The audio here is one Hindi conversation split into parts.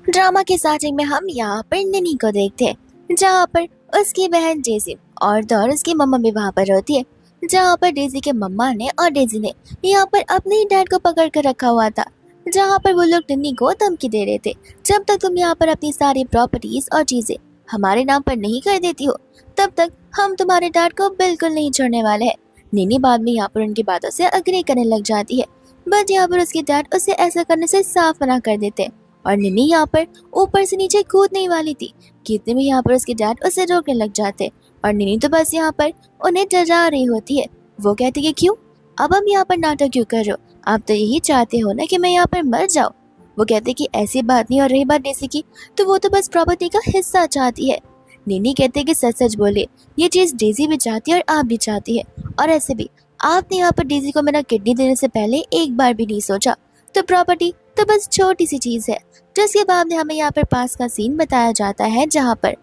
ड्रामा की स्टार्टिंग में हम यहाँ पर निनी को देखते हैं, जहाँ पर उसकी बहन डेजी और दौर उसकी मम्मा भी वहाँ पर होती है। जहाँ पर डेजी के मम्मा ने और डेजी ने यहाँ पर अपने ही डैड को पकड़ कर रखा हुआ था, जहाँ पर वो लोग निन्नी को धमकी दे रहे थे, जब तक तुम यहाँ पर अपनी सारी प्रॉपर्टीज और चीजें हमारे नाम पर नहीं कर देती हो, तब तक हम तुम्हारे डैड को बिल्कुल नहीं छोड़ने वाले हैं। निन्नी बाद में यहाँ पर उनकी बातों से अग्री करने लग जाती है, बट यहाँ पर उसके डैड उसे ऐसा करने से साफ मना कर देते हैं। और निन्नी यहाँ पर ऊपर से नीचे कूदने वाली थी कि इतने में यहाँ पर उसके डैड उसे रोकने लग जाते और निन्नी तो बस यहाँ पर उन्हें डरा रही होती है। वो कहती है क्यों, अब हम यहाँ पर नाटक क्यों कर रहे हो, आप तो यही चाहते हो ना कि मैं यहाँ पर मर जाऊँ। वो कहते कि ऐसी बात नहीं, और रही बात डेजी की तो वो तो बस प्रॉपर्टी का हिस्सा चाहती है। निन्नी कहते कि सच सच बोले, ये चीज डेजी भी चाहती है और आप भी चाहती है, और ऐसे भी आपने यहाँ पर डेजी को मेरा किडनी देने से पहले एक बार भी नहीं सोचा। तो प्रॉपर्टी तो बस छोटी सी चीज है। जिसके बाद में हमें यहाँ पर पास का सीन बताया जाता है, जहाँ पर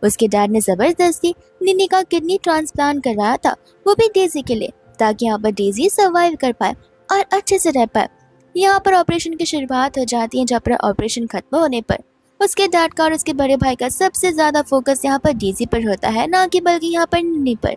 उसके डैड ने जबरदस्ती निन्नी का किडनी ट्रांसप्लांट करवाया था, वो भी डेजी के लिए, ताकि यहाँ पर डेजी सर्वाइव कर पाए और अच्छे से रह पाए। यहाँ पर ऑपरेशन की शुरुआत हो जाती है, जहाँ पर ऑपरेशन खत्म होने पर उसके डैड का और उसके बड़े भाई का सबसे ज्यादा फोकस यहाँ पर डेजी पर होता है, ना कि बल्कि यहाँ पर निन्नी पर,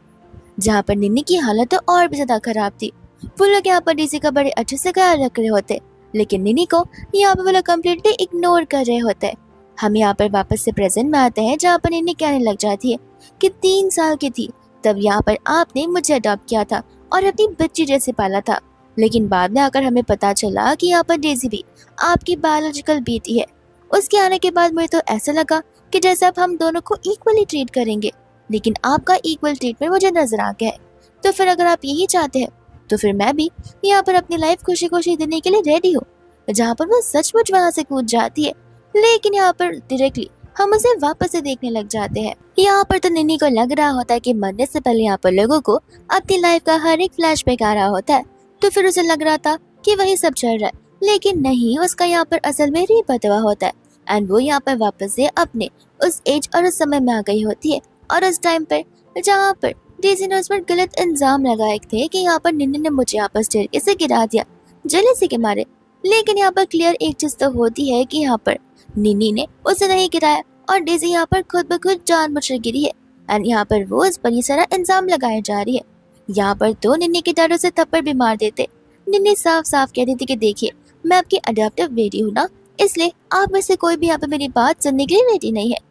जहाँ पर निन्नी की हालत तो और भी ज्यादा खराब थी। वो लोग यहाँ पर डेजी का बड़े अच्छे से ख्याल रख रहे होते, लेकिन निन्नी को यहाँ पर वो लोग कम्प्लीटली इग्नोर कर रहे होते हैं। हम यहाँ पर वापस से प्रेजेंट में आते हैं, जहाँ पर निन्नी कहने लग जाती है कि 3 साल की थी तब यहाँ पर आपने मुझे अडॉप्ट किया था और अपनी बच्ची जैसे पाला था, लेकिन बाद में आकर हमें पता चला कि यहाँ पर डेजी भी आपकी बायोलॉजिकल बेटी है। उसके आने के बाद मुझे तो ऐसा लगा कि जैसे अब हम दोनों को इक्वली ट्रीट करेंगे, लेकिन आपका इक्वल ट्रीटमेंट मुझे नजर आ गया है। तो फिर अगर आप यही चाहते हैं तो फिर मैं भी यहाँ पर अपनी लाइफ खुशी खुशी देने के लिए रेडी हूँ। जहाँ पर वो सचमुच वहाँ से कूद जाती है, लेकिन यहाँ पर डायरेक्टली हम उसे वापस से देखने लग जाते हैं। यहाँ पर तो निन्नी को लग रहा होता है कि मरने से पहले यहाँ पर लोगों को अपनी लाइफ का हर एक फ्लैशबैक आ रहा होता है, तो फिर उसे लग रहा था कि वही सब चल रहा है, लेकिन नहीं, उसका यहाँ पर असल में रीबर्थ हुआ होता है एंड वो यहाँ पर वापस से अपने उस एज और उस समय में आ गई होती है। और उस टाइम पर जहाँ पर डेजी ने उस पर गलत इल्जाम लगाए थे कि यहाँ पर निन्नी ने मुझे यहाँ पर स्टेयर से गिरा दिया जेलसी के मारे, लेकिन यहाँ पर क्लियर एक चीज तो होती है कि यहाँ पर निन्नी ने उसे नहीं गिराया और डेजी यहाँ पर खुद ब खुद जानबूझकर गिरी है एंड यहाँ पर वो इस पर ये सारा इल्जाम लगाया जा रही है। यहाँ पर तो निन्नी के डर से थप्पड़ भी मार देते। निन्नी साफ साफ कहती थी कि देखिए मैं आपकी अडॉप्टिव बेटी हूँ ना, इसलिए आप में से कोई भी यहाँ पर मेरी बात सुनने के लिए रेडी नहीं है।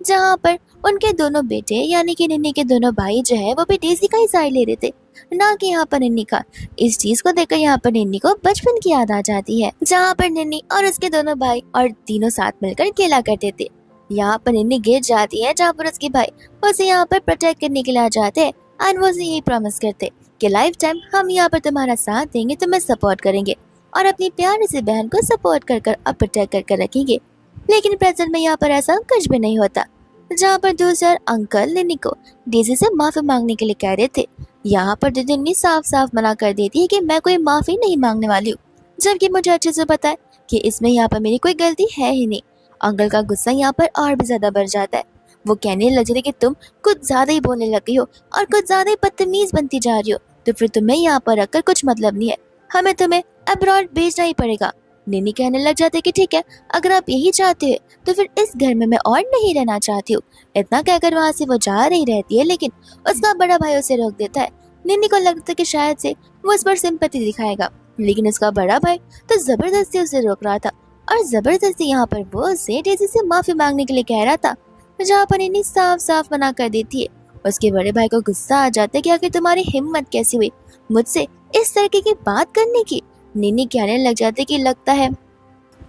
जहाँ पर उनके दोनों बेटे यानी कि निन्नी के दोनों भाई जो है वो भी डेजी का ही साइड ले रहे थे, ना कि यहाँ पर निन्नी का। इस चीज को देखकर यहाँ पर निन्नी को बचपन की याद आ जाती है, जहाँ पर निन्नी और उसके दोनों भाई और तीनों साथ मिलकर खेला करते थे। यहाँ पर निन्नी गिर जाती है, जहाँ पर उसके भाई उसे यहाँ पर प्रोटेक्ट करने के लिए आ जाते हैं एंड वो उसे यही प्रॉमिस करते कि लाइफ टाइम हम यहाँ पर तुम्हारा साथ देंगे, तुम्हें सपोर्ट करेंगे और अपनी प्यारी सी बहन को सपोर्ट कर कर और प्रोटेक्ट कर कर रखेंगे। लेकिन प्रेजेंट में यहाँ पर ऐसा कुछ भी नहीं होता, जहाँ पर दूसरा अंकल निन्नी को डेजी से माफी मांगने के लिए कह रहे थे। यहाँ पर निन्नी साफ साफ मना कर देती है कि मैं कोई माफी नहीं मांगने वाली हूँ, जबकि मुझे अच्छे से पता है कि इसमें यहाँ पर मेरी कोई गलती है ही नहीं। अंकल का गुस्सा यहाँ पर और भी ज्यादा बढ़ जाता है। वो कहने लग जाते कि तुम कुछ ज्यादा ही बोलने लग गई हो और कुछ ज्यादा ही बदतमीज बनती जा रही हो, तो फिर तुम्हें यहाँ पर रखकर कुछ मतलब नहीं है, हमें तुम्हें अब्रॉड भेजना ही पड़ेगा। निन्नी कहने लग जाते कि ठीक है, अगर आप यही चाहते हो तो फिर इस घर में मैं और नहीं रहना चाहती हूँ। इतना कहकर वहाँ से वो जा रही रहती है, लेकिन उसका बड़ा भाई उसे रोक देता है। निन्नी को लगता है कि शायद से वो उस पर सिंपैथी दिखाएगा, लेकिन उसका बड़ा भाई तो जबरदस्ती उसे रोक रहा था और जबरदस्ती यहाँ पर वो उसे डेजी से माफी मांगने के लिए कह रहा था, जहाँ पर निन्नी साफ साफ मना कर देती है। उसके बड़े भाई को गुस्सा आ जाता है कि आखिर तुम्हारी हिम्मत कैसी हुई मुझसे इस तरीके की बात करने की। निन्नी कहने लग जाते कि लगता है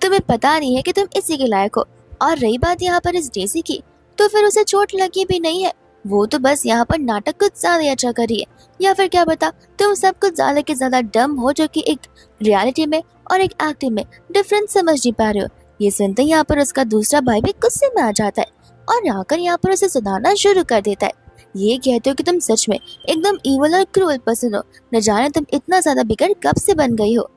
तुम्हें पता नहीं है कि तुम इसी के लायक हो, और रही बात यहाँ पर इस डेजी की, तो फिर उसे चोट लगी भी नहीं है, वो तो बस यहाँ पर नाटक कुछ ज्यादा अच्छा कर रही है, या फिर क्या पता तुम सब कुछ ज्यादा के ज्यादा डम हो, जो कि एक रियलिटी में और एक एक्टिंग में डिफरेंस समझ नहीं पा रहे हो। ये सुनते यहाँ पर उसका दूसरा भाई भी गुस्से में आ जाता है और आकर यहाँ पर उसे सुधारना शुरू कर देता है। ये कहते हो कि तुम सच में एकदम ईवल और क्रूअल पर्सन हो, न जाने तुम इतना ज्यादा बिगड़ कब से बन गई हो।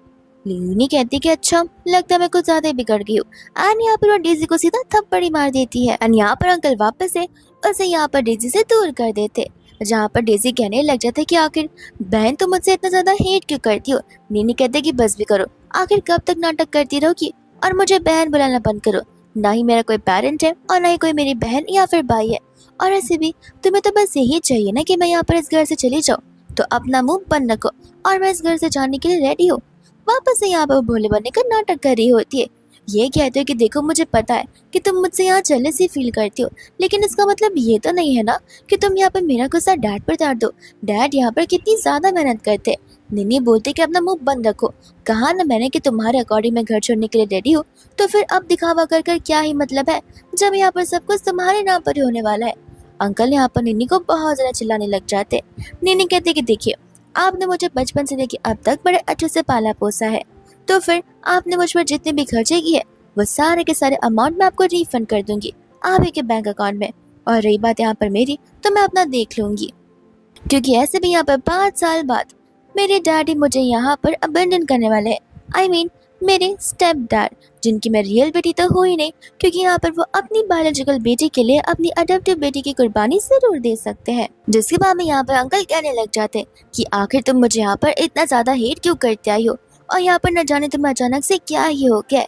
निन्नी कहती कि अच्छा, लगता है मैं कुछ ज्यादा ही बिगड़ गई हूँ, एंड यहाँ पर वो डेजी को सीधा थप्पड़ी मार देती है एंड यहाँ पर अंकल वापस से उसे यहाँ पर डेजी से दूर कर देते, जहाँ पर डेजी कहने लग जाते कि आखिर बहन तुम मुझसे इतना ज्यादा हेट क्यों करती हो। निन्नी कहते कि बस भी करो, आखिर कब तक नाटक करती रहोगी और मुझे बहन बुलाना बंद करो। ना ही मेरा कोई पेरेंट है और ना ही कोई मेरी बहन या फिर भाई है। और ऐसे भी तुम्हें तो बस यही चाहिए ना कि मैं यहाँ पर इस घर से चली जाऊँ। तो अपना मुंह बंद रखो और मैं इस घर से जाने के लिए रेडी हूँ। वापस से यहाँ पर भोले बनने का नाटक कर रही होती है। ये कहते हो कि देखो मुझे पता है कि तुम मुझसे यहाँ जेलसी फील करती हो, लेकिन इसका मतलब ये तो नहीं है ना कि तुम यहाँ पर मेरा गुस्सा डैड पर उतार दो। डैड यहाँ पर कितनी ज्यादा मेहनत करते हैं। निन्नी बोलती कि अपना मुंह बंद रखो। कहा ना मैंने कि तुम्हारे अकॉर्डिंग मैं घर छोड़ने के लिए रेडी हूँ, तो फिर अब दिखावा कर कर क्या ही मतलब है, जब यहाँ पर सब कुछ तुम्हारे नाम पर ही होने वाला है। अंकल यहाँ पर निन्नी को बहुत ज्यादा चिल्लाने लग जाते। निन्नी कहते कि देखिए, आपने मुझे बचपन से लेके अब तक बड़े अच्छे से पाला पोसा है, तो फिर आपने मुझ पर जितने भी खर्चे किए वो सारे के सारे अमाउंट मैं आपको रिफंड कर दूंगी आप ही के बैंक अकाउंट में। और रही बात यहाँ पर मेरी, तो मैं अपना देख लूंगी, क्योंकि ऐसे भी यहाँ पर 5 साल बाद मेरे डैडी मुझे यहाँ पर अबेंडन करने वाले हैं। I mean, मेरे स्टेप डैड, जिनकी मैं रियल बेटी तो हूँ ही नहीं, क्योंकि यहाँ पर वो अपनी बायोलॉजिकल बेटी के लिए अपनी अडॉप्टिव बेटी की कुर्बानी जरूर दे सकते हैं। जिसके बाद में यहाँ पर अंकल कहने लग जाते कि आखिर तुम मुझे यहाँ पर इतना ज्यादा हेट क्यों करते आई हो, और यहाँ पर न जाने तुम्हें अचानक से क्या ही हो गया,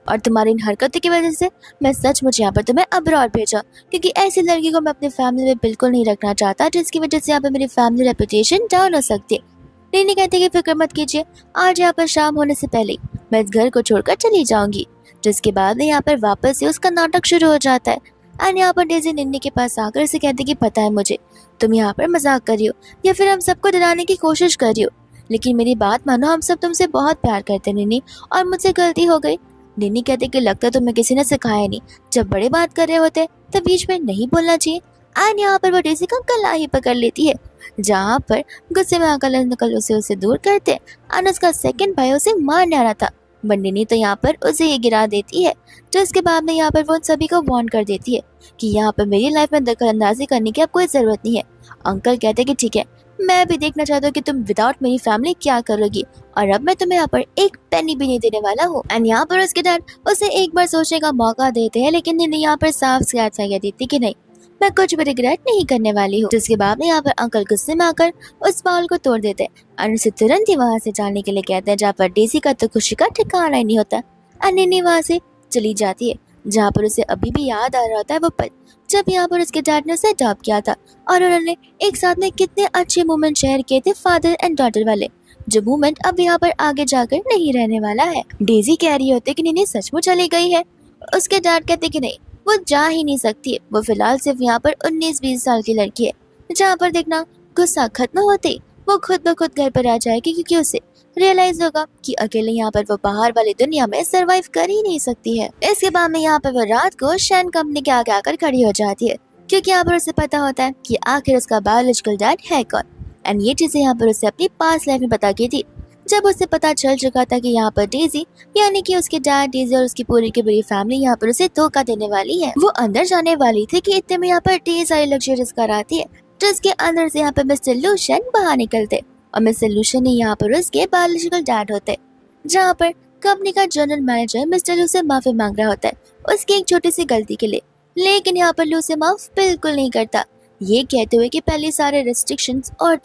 और तुम्हारी इन हरकतों की वजह से मैं सचमुच यहाँ पर तुम्हें अब्रॉड भेजा, क्योंकि ऐसी लड़की को मैं अपनी फैमिली में बिल्कुल नहीं रखना चाहता, जिसकी वजह से यहाँ पर मेरी फैमिली रेपुटेशन डाउन हो सकती है। निन्नी कहती कि फिक्र मत कीजिए, आज यहाँ पर शाम होने से पहले मैं इस घर को छोड़कर चली जाऊंगी। जिसके बाद यहाँ पर वापस से उसका नाटक शुरू हो जाता है। एंड यहाँ पर डेजी निन्नी के पास आकर उसे कहती कि पता है मुझे तुम यहाँ पर मजाक कर रही हो या फिर हम सबको डराने की कोशिश कर रही हो, लेकिन मेरी बात मानो, हम सब तुमसे बहुत प्यार करते निन्नी, और मुझसे गलती हो गई। निन्नी कहती कि लगता तुम्हें किसी ने सिखाया नहीं, जब बड़े बात कर रहे होते तो बीच में नहीं बोलना चाहिए। एंड यहाँ पर वो डेजी का गला ही पकड़ लेती है, जहाँ पर गुस्से में अंकल उसे दूर करते और उसका सेकंड भाई उसे मारने आ रहा था। बंडिनी तो यहाँ पर उसे ही गिरा देती है, जिसके बाद में यहाँ पर वो उन सभी को वार्न कर देती है कि यहाँ पर मेरी लाइफ में दखल अंदाजी करने की अब कोई जरूरत नहीं है। अंकल कहते कि ठीक है, मैं भी देखना चाहता हूँ कि तुम विदाउट मेरी फैमिली क्या करोगी, और अब मैं तुम्हें यहाँ पर एक पेनी भी नहीं देने वाला हूँ। एंड यहाँ पर उसके डैड उसे एक बार सोचने का मौका देते हैं, लेकिन निन्नी यहाँ पर साफ साफ कह देती कि नहीं, मैं कुछ भी रिग्रेट नहीं करने वाली हूँ। जिसके बाद में यहाँ पर अंकल गुस्से में आकर उस बाउल को तोड़ देते हैं और उसे तुरंत ही वहाँ से जाने के लिए कहते हैं, जहाँ पर डेजी का तो खुशी का ठिकाना ही नहीं होता। और निन्नी वहाँ से चली जाती है, जहाँ पर उसे अभी भी याद आ रहा होता है वो पल जब यहाँ पर उसके डैड ने उसे अडॉप्ट किया था, और उन्होंने एक साथ में कितने अच्छे मोमेंट शेयर किए थे, फादर एंड डॉटर वाले, जो मूवमेंट अब यहाँ पर आगे जाकर नहीं रहने वाला है। डेजी कह रही होती है कि निन्नी सचमुच चली गई है। उसके डैड कहते कि नहीं, वो जा ही नहीं सकती है, वो फिलहाल सिर्फ यहाँ पर 19-20 साल की लड़की है, जहाँ पर देखना गुस्सा खत्म होते वो खुद ब खुद घर पर आ जाएगी, क्योंकि उसे रियलाइज होगा कि अकेले यहाँ पर वो बाहर वाली दुनिया में सरवाइव कर ही नहीं सकती है। इसके बाद में यहाँ पर वो रात को शैन कंपनी के आगे आकर खड़ी हो जाती है, क्योंकि यहाँ पर उसे पता होता है कि आखिर उसका बायोलॉजिकल डैड है कौन। एंड ये चीजें यहाँ पर उसे अपनी पास्ट लाइफ में बता की थी, जब उसे पता चल चुका था कि यहाँ पर डेजी यानी कि उसके डैड, डेजी और उसकी पूरी की पूरी फैमिली यहाँ पर उसे धोखा देने वाली है। वो अंदर जाने वाली थी कि इतने में यहाँ पर ढेर सारी लग्जरियस कार आती है, जिसके अंदर से यहाँ पर मिस्टर लूशन बाहर निकलते, और मिस्टर लूशन ही यहाँ पर उसके बायोलॉजिकल डैड होते, जहाँ पर कंपनी का जनरल मैनेजर मिस्टर लू से माफी मांग रहा होता है उसकी एक छोटी सी गलती के लिए, लेकिन यहाँ पर लू से माफ बिल्कुल नहीं करता, ये कहते हुए कि पहले सारे रेस्ट्रिक्शंस और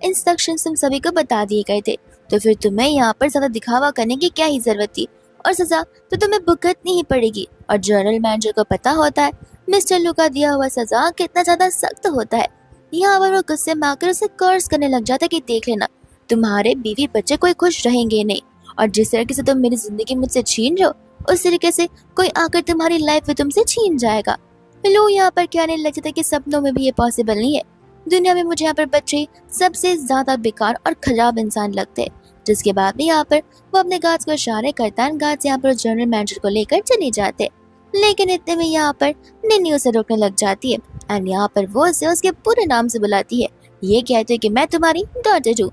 इंस्ट्रक्शंस तुम सभी को बता दिए गए थे, तो फिर तुम्हें यहाँ पर ज्यादा दिखावा करने की क्या ही जरूरत थी, और सजा तो तुम्हें भुगतनी ही पड़ेगी। और जनरल मैनेजर को पता होता है मिस्टर लू का दिया हुआ सजा कितना ज्यादा सख्त होता है। यहाँ पर वो गुस्से में आकर उसे कर्ज करने लग जाता है कि देख लेना, तुम्हारे बीवी बच्चे कोई खुश रहेंगे नहीं, और जिस तरीके से तुम मेरी जिंदगी मुझसे छीन रहे हो, उस तरीके से कोई आकर तुम्हारी लाइफ में तुमसे छीन जाएगा। लू यहाँ पर कहने लग जाता है कि सपनों में भी ये पॉसिबल नहीं है, दुनिया में मुझे यहाँ पर बच्चे सबसे ज्यादा बेकार और खराब इंसान लगते हैं। जिसके बाद भी यहाँ पर वो अपने गार्ड्स को इशारे करता है, गार्ड्स यहाँ पर जनरल मैनेजर को लेकर चले जाते, लेकिन इतने में यहाँ पर निन्नी उसे रोकने लग जाती है, एंड यहाँ पर वो उसे उसके पूरे नाम से बुलाती है, ये कहते हैं कि मैं तुम्हारी डॉटर हूँ।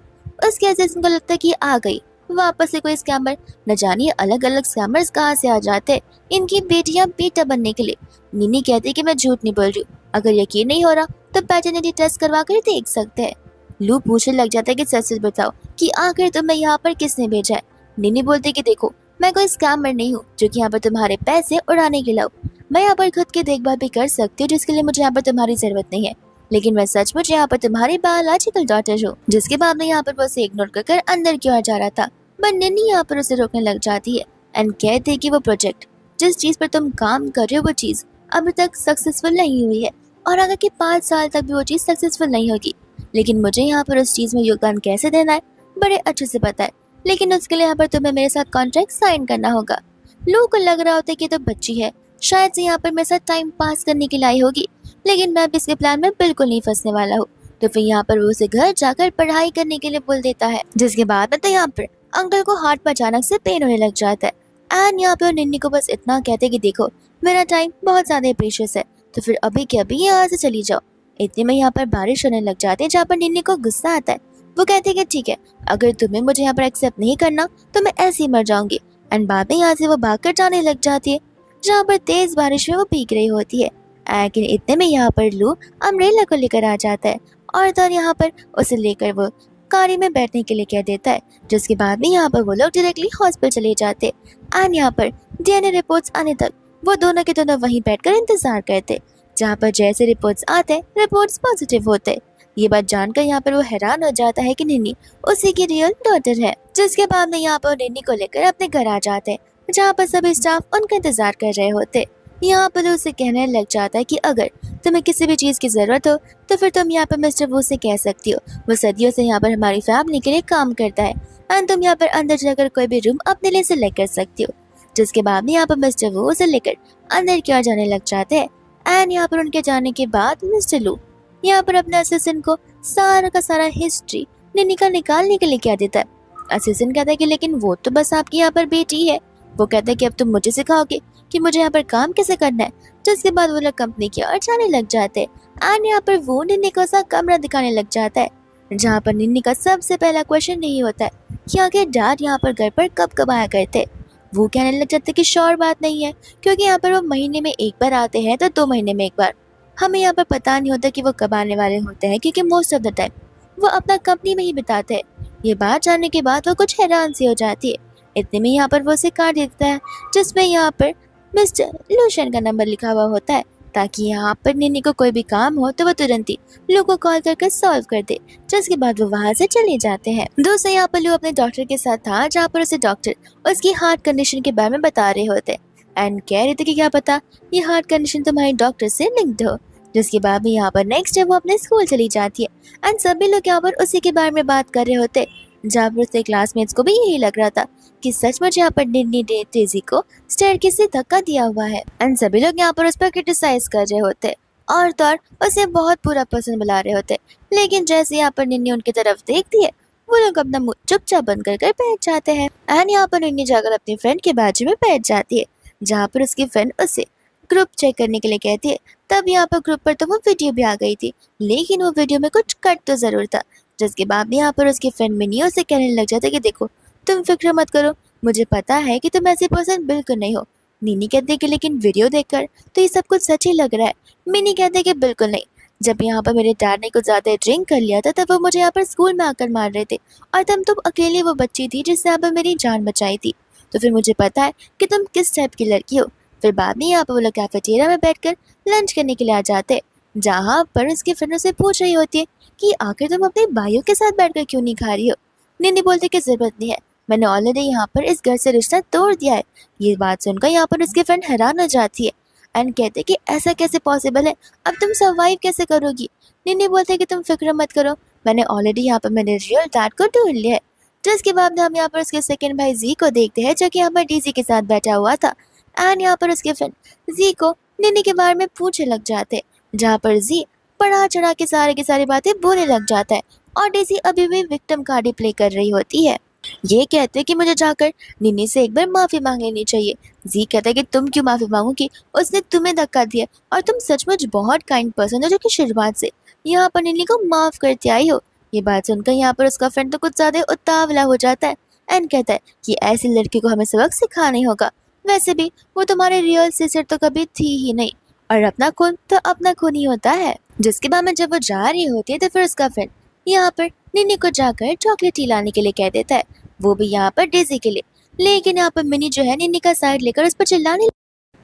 उसके असिस्टेंट को लगता है कि आ गई वापस से कोई स्कैमर, न जानिए अलग अलग स्कैमर्स कहाँ से आ जाते इनकी बेटियां बेटा बनने के लिए। निन्नी कहती है कि मैं झूठ नहीं बोल रही हूँ, अगर यकीन नहीं हो रहा तो पैटर्निटी टेस्ट करवा कर देख सकते हैं। लू पूछने लग जाता है कि सच सच बताओ कि आखिर तुम्हें यहाँ पर किसने भेजा है। निन्नी बोलती कि देखो, मैं कोई स्कैमर नहीं हूँ जो कि यहाँ पर तुम्हारे पैसे उड़ाने के लिए, मैं यहाँ पर खुद की देखभाल भी कर सकती हूँ, जिसके लिए मुझे यहाँ पर तुम्हारी जरूरत नहीं है, लेकिन मैं सचमुच यहाँ पर तुम्हारी बायोलॉजिकल डॉटर हूँ। जिसके बाद में यहाँ पर वो उसे इग्नोर कर अंदर की ओर जा रहा था, पर निन्नी यहाँ पर उसे रोकने लग जाती है एंड कहती है कि वो प्रोजेक्ट जिस चीज़ पर तुम काम कर रहे हो वो चीज़ अभी तक सक्सेसफुल नहीं हुई है और आगे के 5 साल तक भी वो चीज़ सक्सेसफुल नहीं होगी। लेकिन मुझे यहाँ पर उस चीज़ में योगदान कैसे देना है बड़े अच्छे से पता है। लेकिन उसके लिए यहाँ पर तुम्हें मेरे साथ कॉन्ट्रैक्ट साइन करना होगा। लोगों को लग रहा होता है कि तो बच्ची है, शायद से यहाँ पर मेरे साथ टाइम पास करने के लिए आई होगी, लेकिन मैं भी इसके प्लान में बिल्कुल नहीं फंसने वाला हूँ। तो फिर यहाँ पर वो उसे घर जाकर पढ़ाई करने के लिए बोल देता है, जिसके बाद में तो यहाँ पर अंकल को हार्ट पर अचानक से पेन होने लग जाता है। एंड यहाँ पे निन्नी को बस इतना कहते कि देखो मेरा टाइम बहुत ज्यादा प्रीशियस है, तो फिर अभी के अभी यहाँ से चली जाओ। इतने में यहाँ पर बारिश होने लग जाती है, जहाँ पर निन्नी को गुस्सा आता है। वो कहती है कि ठीक है, अगर तुम्हें मुझे यहाँ पर एक्सेप्ट नहीं करना तो मैं ऐसे ही मर जाऊंगी। एंड बाद में यहाँ से वो भागकर जाने लग जाती है, जहाँ पर तेज बारिश में वो भीग रही होती है। लेकिन इतने में यहाँ पर लू अम्ब्रेला को लेकर आ जाता है और तब यहाँ पर उसे लेकर वो गाड़ी में बैठने के लिए कह देता है, जिसके बाद में यहाँ पर वो लोग डायरेक्टली हॉस्पिटल चले जाते। एंड यहाँ पर डीएनए रिपोर्ट्स आने तक वो दोनों के दोनों वहीं बैठकर इंतजार करते, जहाँ पर जैसे रिपोर्ट्स आते रिपोर्ट्स पॉजिटिव होते। ये बात जानकर यहाँ पर वो हैरान हो जाता है कि निन्नी उसी की रियल डॉटर है। जिसके बाद में यहाँ पर निन्नी को लेकर अपने घर आ जाते हैं, जहाँ पर सभी स्टाफ उनका इंतजार कर रहे होते। यहाँ पर उसे कहने लग जाता है कि अगर तुम्हें किसी भी चीज की जरूरत हो तो फिर तुम यहाँ पर मिस्टर वू से कह सकती हो, वो सदियों से यहाँ पर हमारी फैमिली के लिए काम करता है। एंड तुम यहाँ पर अंदर जाकर कोई भी रूम अपने लिए सिलेक्ट कर सकती हो। जिसके बाद में यहाँ पर मिस्टर वू उसे लेकर अंदर की ओर जाने लग जाते हैं। एंड यहाँ पर उनके जाने के बाद मिस्टर लू यहाँ पर अपने असिस्टेंट को सारा का सारा हिस्ट्री निन्नी का निकालने के लिए कह देता है। असिस्टेंट कहता है कि लेकिन वो तो बस आपकी यहाँ पर बेटी है। वो कहता है कि अब तुम मुझे सिखाओगे कि मुझे यहाँ पर काम कैसे करना है। जिसके बाद वो लोग कंपनी की ओर जाने लग जाते हैं। एंड यहाँ पर वो निन्नी को सा कमरा दिखाने लग जाता है, जहाँ पर निन्नी का सबसे पहला क्वेश्चन नहीं होता है कि आगे डैड यहाँ पर घर पर कब कब आया करते। वो कहने लग जाते कि श्योर बात नहीं है, क्योंकि यहाँ पर वो महीने में एक बार आते हैं तो 2 महीने में एक बार। हमें यहाँ पर पता नहीं होता कि वो कब आने वाले होते हैं, क्योंकि मोस्ट ऑफ द टाइम वो अपना कंपनी में ही बिताते हैं। ये बात जानने के बाद वो कुछ हैरान सी हो जाती है। इतने में यहाँ पर वो उसे काट देता है, जिसमें यहाँ पर मिस्टर लूशन का नंबर लिखा हुआ होता है, ताकि यहाँ पर निन्नी को कोई भी काम हो तो वो तुरंत ही लू को कॉल करके सॉल्व कर दे। जिसके बाद वो वहाँ से चले जाते हैं। दोस्तों यहाँ पर लू अपने डॉक्टर के साथ था, जहाँ पर उसे डॉक्टर उसकी हार्ट कंडीशन के बारे में बता रहे होते एंड कह रहे थे कि क्या पता ये हार्ट कंडीशन तुम्हारी डॉक्टर से लिंक्ड हो। जिसके बाद भी यहाँ पर नेक्स्ट डे वो अपने स्कूल चली जाती है एंड सभी लोग यहाँ पर उसी के बारे में बात कर रहे होते, जहाँ पर उसके क्लासमेट्स को भी यही लग रहा था कि सचमुच यहाँ पर निन्नी ने डेजी को स्टेयरकेस से धक्का दिया हुआ है। एंड सभी लोग यहाँ पर उस पर क्रिटिसाइज कर रहे होते और तो और उसे बहुत बुरा पर्सन बुला रहे होते। लेकिन जैसे यहाँ पर निन्नी उनकी तरफ देखती है, वो लोग अपना मुंह चुपचाप बंद कर बैठ जाते हैं। एंड यहाँ पर निन्नी जाकर अपनी फ्रेंड के बाजू में बैठ जाती है, जहाँ पर उसकी फ्रेंड उसे ग्रुप चेक करने के लिए कहती है। तब यहाँ पर ग्रुप पर तो वो वीडियो भी आ गई थी, लेकिन वो वीडियो में कुछ कट तो जरूर था। जिसके बाद यहाँ पर उसकी फ्रेंड मिनी उसे कहने लग जाता है कि देखो तुम फिक्र मत करो, मुझे पता है कि तुम ऐसी पर्सन बिल्कुल नहीं हो। मिनी कहते हैं कि लेकिन वीडियो देखकर तो ये सब कुछ सच ही लग रहा है। मिनी कहते हैं कि बिल्कुल नहीं, जब यहाँ पर मेरे डैड ने कुछ ज्यादा ड्रिंक कर लिया था तब वो मुझे यहाँ पर स्कूल में आकर मार रहे थे, और तब तुम अकेली वो बच्ची थी जिससे यहाँ पर मेरी जान बचाई थी। तो फिर मुझे पता है कि तुम किस टाइप की लड़की हो। फिर बाद में यहाँ पर वो लोग कैफेटेरिया में बैठकर लंच करने के लिए आ जाते, जहाँ पर उसकी फ्रेंड से पूछ रही होती है कि आखिर तुम अपने भाइयों के साथ बैठकर क्यों नहीं खा रही हो। निन्नी बोलती कि जरूरत नहीं है, मैंने ऑलरेडी यहाँ पर इस घर से रिश्ता तोड़ दिया है। ये बात सुनकर यहाँ पर उसकी फ्रेंड हैरान हो जाती है एंड कहते कि ऐसा कैसे पॉसिबल है, अब तुम सर्वाइव कैसे करोगी। निन्नी बोलते है कि तुम फिक्र मत करो, मैंने ऑलरेडी यहाँ पर मेरे रियल डैड को ढूंढ लिया है। जिसके बाद हम यहाँ पर उसके सेकंड भाई जी को देखते हैं, जो कि यहाँ पर डीजी के साथ बैठा हुआ था। एंड यहाँ पर उसके फ्रेंड जी को निन्नी के बारे में पूछने लग जाते, जहाँ पर जी बढ़ा चढ़ा के सारी की सारी बातें बोलने लग जाता है और डेजी अभी भी विक्टिम कार्ड ही प्ले कर रही होती है। ये कहते कि मुझे जाकर निन्नी से एक बार माफी मांग लेनी चाहिए। जी कहता है कि तुम क्यों माफी मांगोगी, उसने तुम्हें धक्का दिया और तुम सचमुच बहुत काइंड पर्सन हो, जो कि शुरुआत से यहाँ पर निन्नी को माफ करते आई हो। ये बात सुनकर यहाँ पर उसका फ्रेंड तो कुछ ज्यादा उतावला हो जाता है एंड कहता है कि ऐसी लड़की को हमें सबक सिखाना ही होगा। वैसे भी वो तुम्हारे रियल सिस्टर तो कभी थी ही नहीं, और अपना खून तो अपना खून ही होता है। जिसके बाद में जब वो जा रही होती है तो फिर उसका फ्रेंड यहाँ पर निन्नी को जाकर चॉकलेट ही लाने के लिए कह देता है, वो भी यहाँ पर डेजी के लिए। लेकिन यहाँ पर मिनी जो है निन्नी का साइड लेकर उस पर चिल्लाने,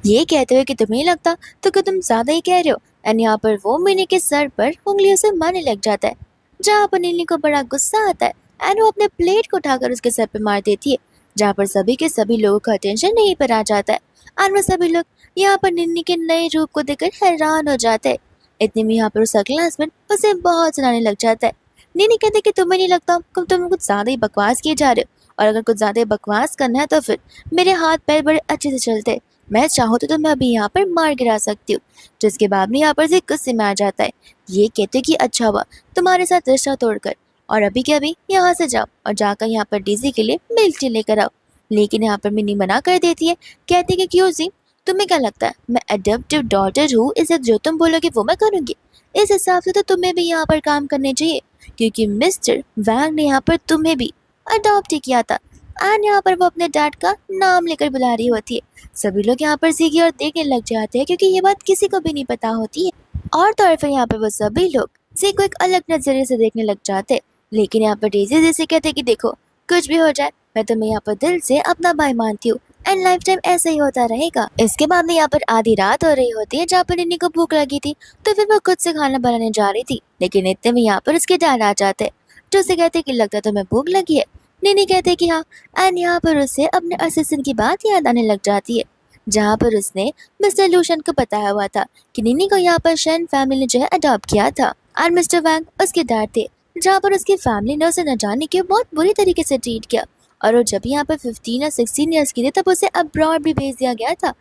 ये कहते हुए कि तुम्हें नहीं लगता तो कि तुम ज्यादा ही कह रहे हो। एंड यहाँ पर वो मिनी के सर पर उंगलियों से मारने लग जाता है, जहाँ पर निन्नी को बड़ा गुस्सा आता है एंड वो अपने प्लेट को उठाकर उसके सर पे मार देती है, जहाँ पर सभी के सभी लोगों का अटेंशन यहीं पर आ जाता है। और वो सभी लोग यहाँ पर निन्नी के नए रूप को देखकर हैरान हो जाते हैं। इतने में यहाँ पर उसका क्लासमेट उसे बहुत सुनाने लग जाता है। निन्नी कहते कि तुम्हें नहीं लगता कि तुम कुछ ज्यादा ही बकवास किए जा रहे हो, और अगर कुछ ज्यादा ही बकवास करना है तो फिर मेरे हाथ पैर बड़े अच्छे से चलते हैं। मैं चाहूँ तो मैं अभी यहाँ पर मार गिरा सकती हूँ। जिसके बाद में यहाँ पर से गुस्से में आ जाता है। ये कहते कि अच्छा हुआ तुम्हारे साथ रिश्ता तोड़कर, और अभी के अभी यहाँ से जाओ और जाकर यहाँ पर डीजी के लिए मिल्क टी लेकर आओ। लेकिन यहाँ पर मिनी मना कर देती है। कहती कि क्यों जी, तुम्हें क्या लगता है मैं अडॉप्टिव डॉटर हूँ, इसे जो तुम बोलोगे वो मैं करूँगी। इस हिसाब से तो तुम्हें भी यहाँ पर काम करने चाहिए, क्योंकि मिस्टर वैंग ने यहाँ पर तुम्हें भी अडॉप्ट ही किया था। एंड यहाँ पर वो अपने डैड का नाम लेकर बुला रही होती है। सभी लोग यहाँ पर सीखे और देखने लग जाते हैं, क्योंकि ये बात किसी को भी नहीं पता होती है। और तौर पर यहाँ पर वो सभी लोग सी को एक अलग नजरिए से देखने लग जाते हैं। लेकिन यहाँ पर डेजी जैसे कहते कि देखो कुछ भी हो जाए, मैं तुम्हें यहाँ पर दिल से अपना भाई मानती हूँ, एंड लाइफ टाइम ऐसा ही होता रहेगा। इसके बाद में यहाँ पर आधी रात हो रही होती है, जहाँ पर निन्नी को भूख लगी थी, तो फिर वो खुद से खाना बनाने जा रही थी। लेकिन इतने में यहाँ पर उसके डैड आ जाते, जो उसे कहते कि लगता तुम्हें भूख लगी है। निन्नी कहते कि हाँ, एंड यहाँ पर उसे अपने असिस्टेंट की बात याद आने लग जाती है, जहाँ पर उसने मिस्टर लूशन को बताया हुआ था कि निन्नी को यहाँ पर शैन फैमिली ने जो है अडॉप्ट किया था, और मिस्टर वैंग उसके डैड थे। जहाँ पर उसकी फैमिली ने उसे न जाने के बहुत बुरी तरीके से ट्रीट किया, और वो जब यहाँ पर 15 या 16 ईयर्स की थी तब उसे अब्रॉड भी भेज दिया गया था।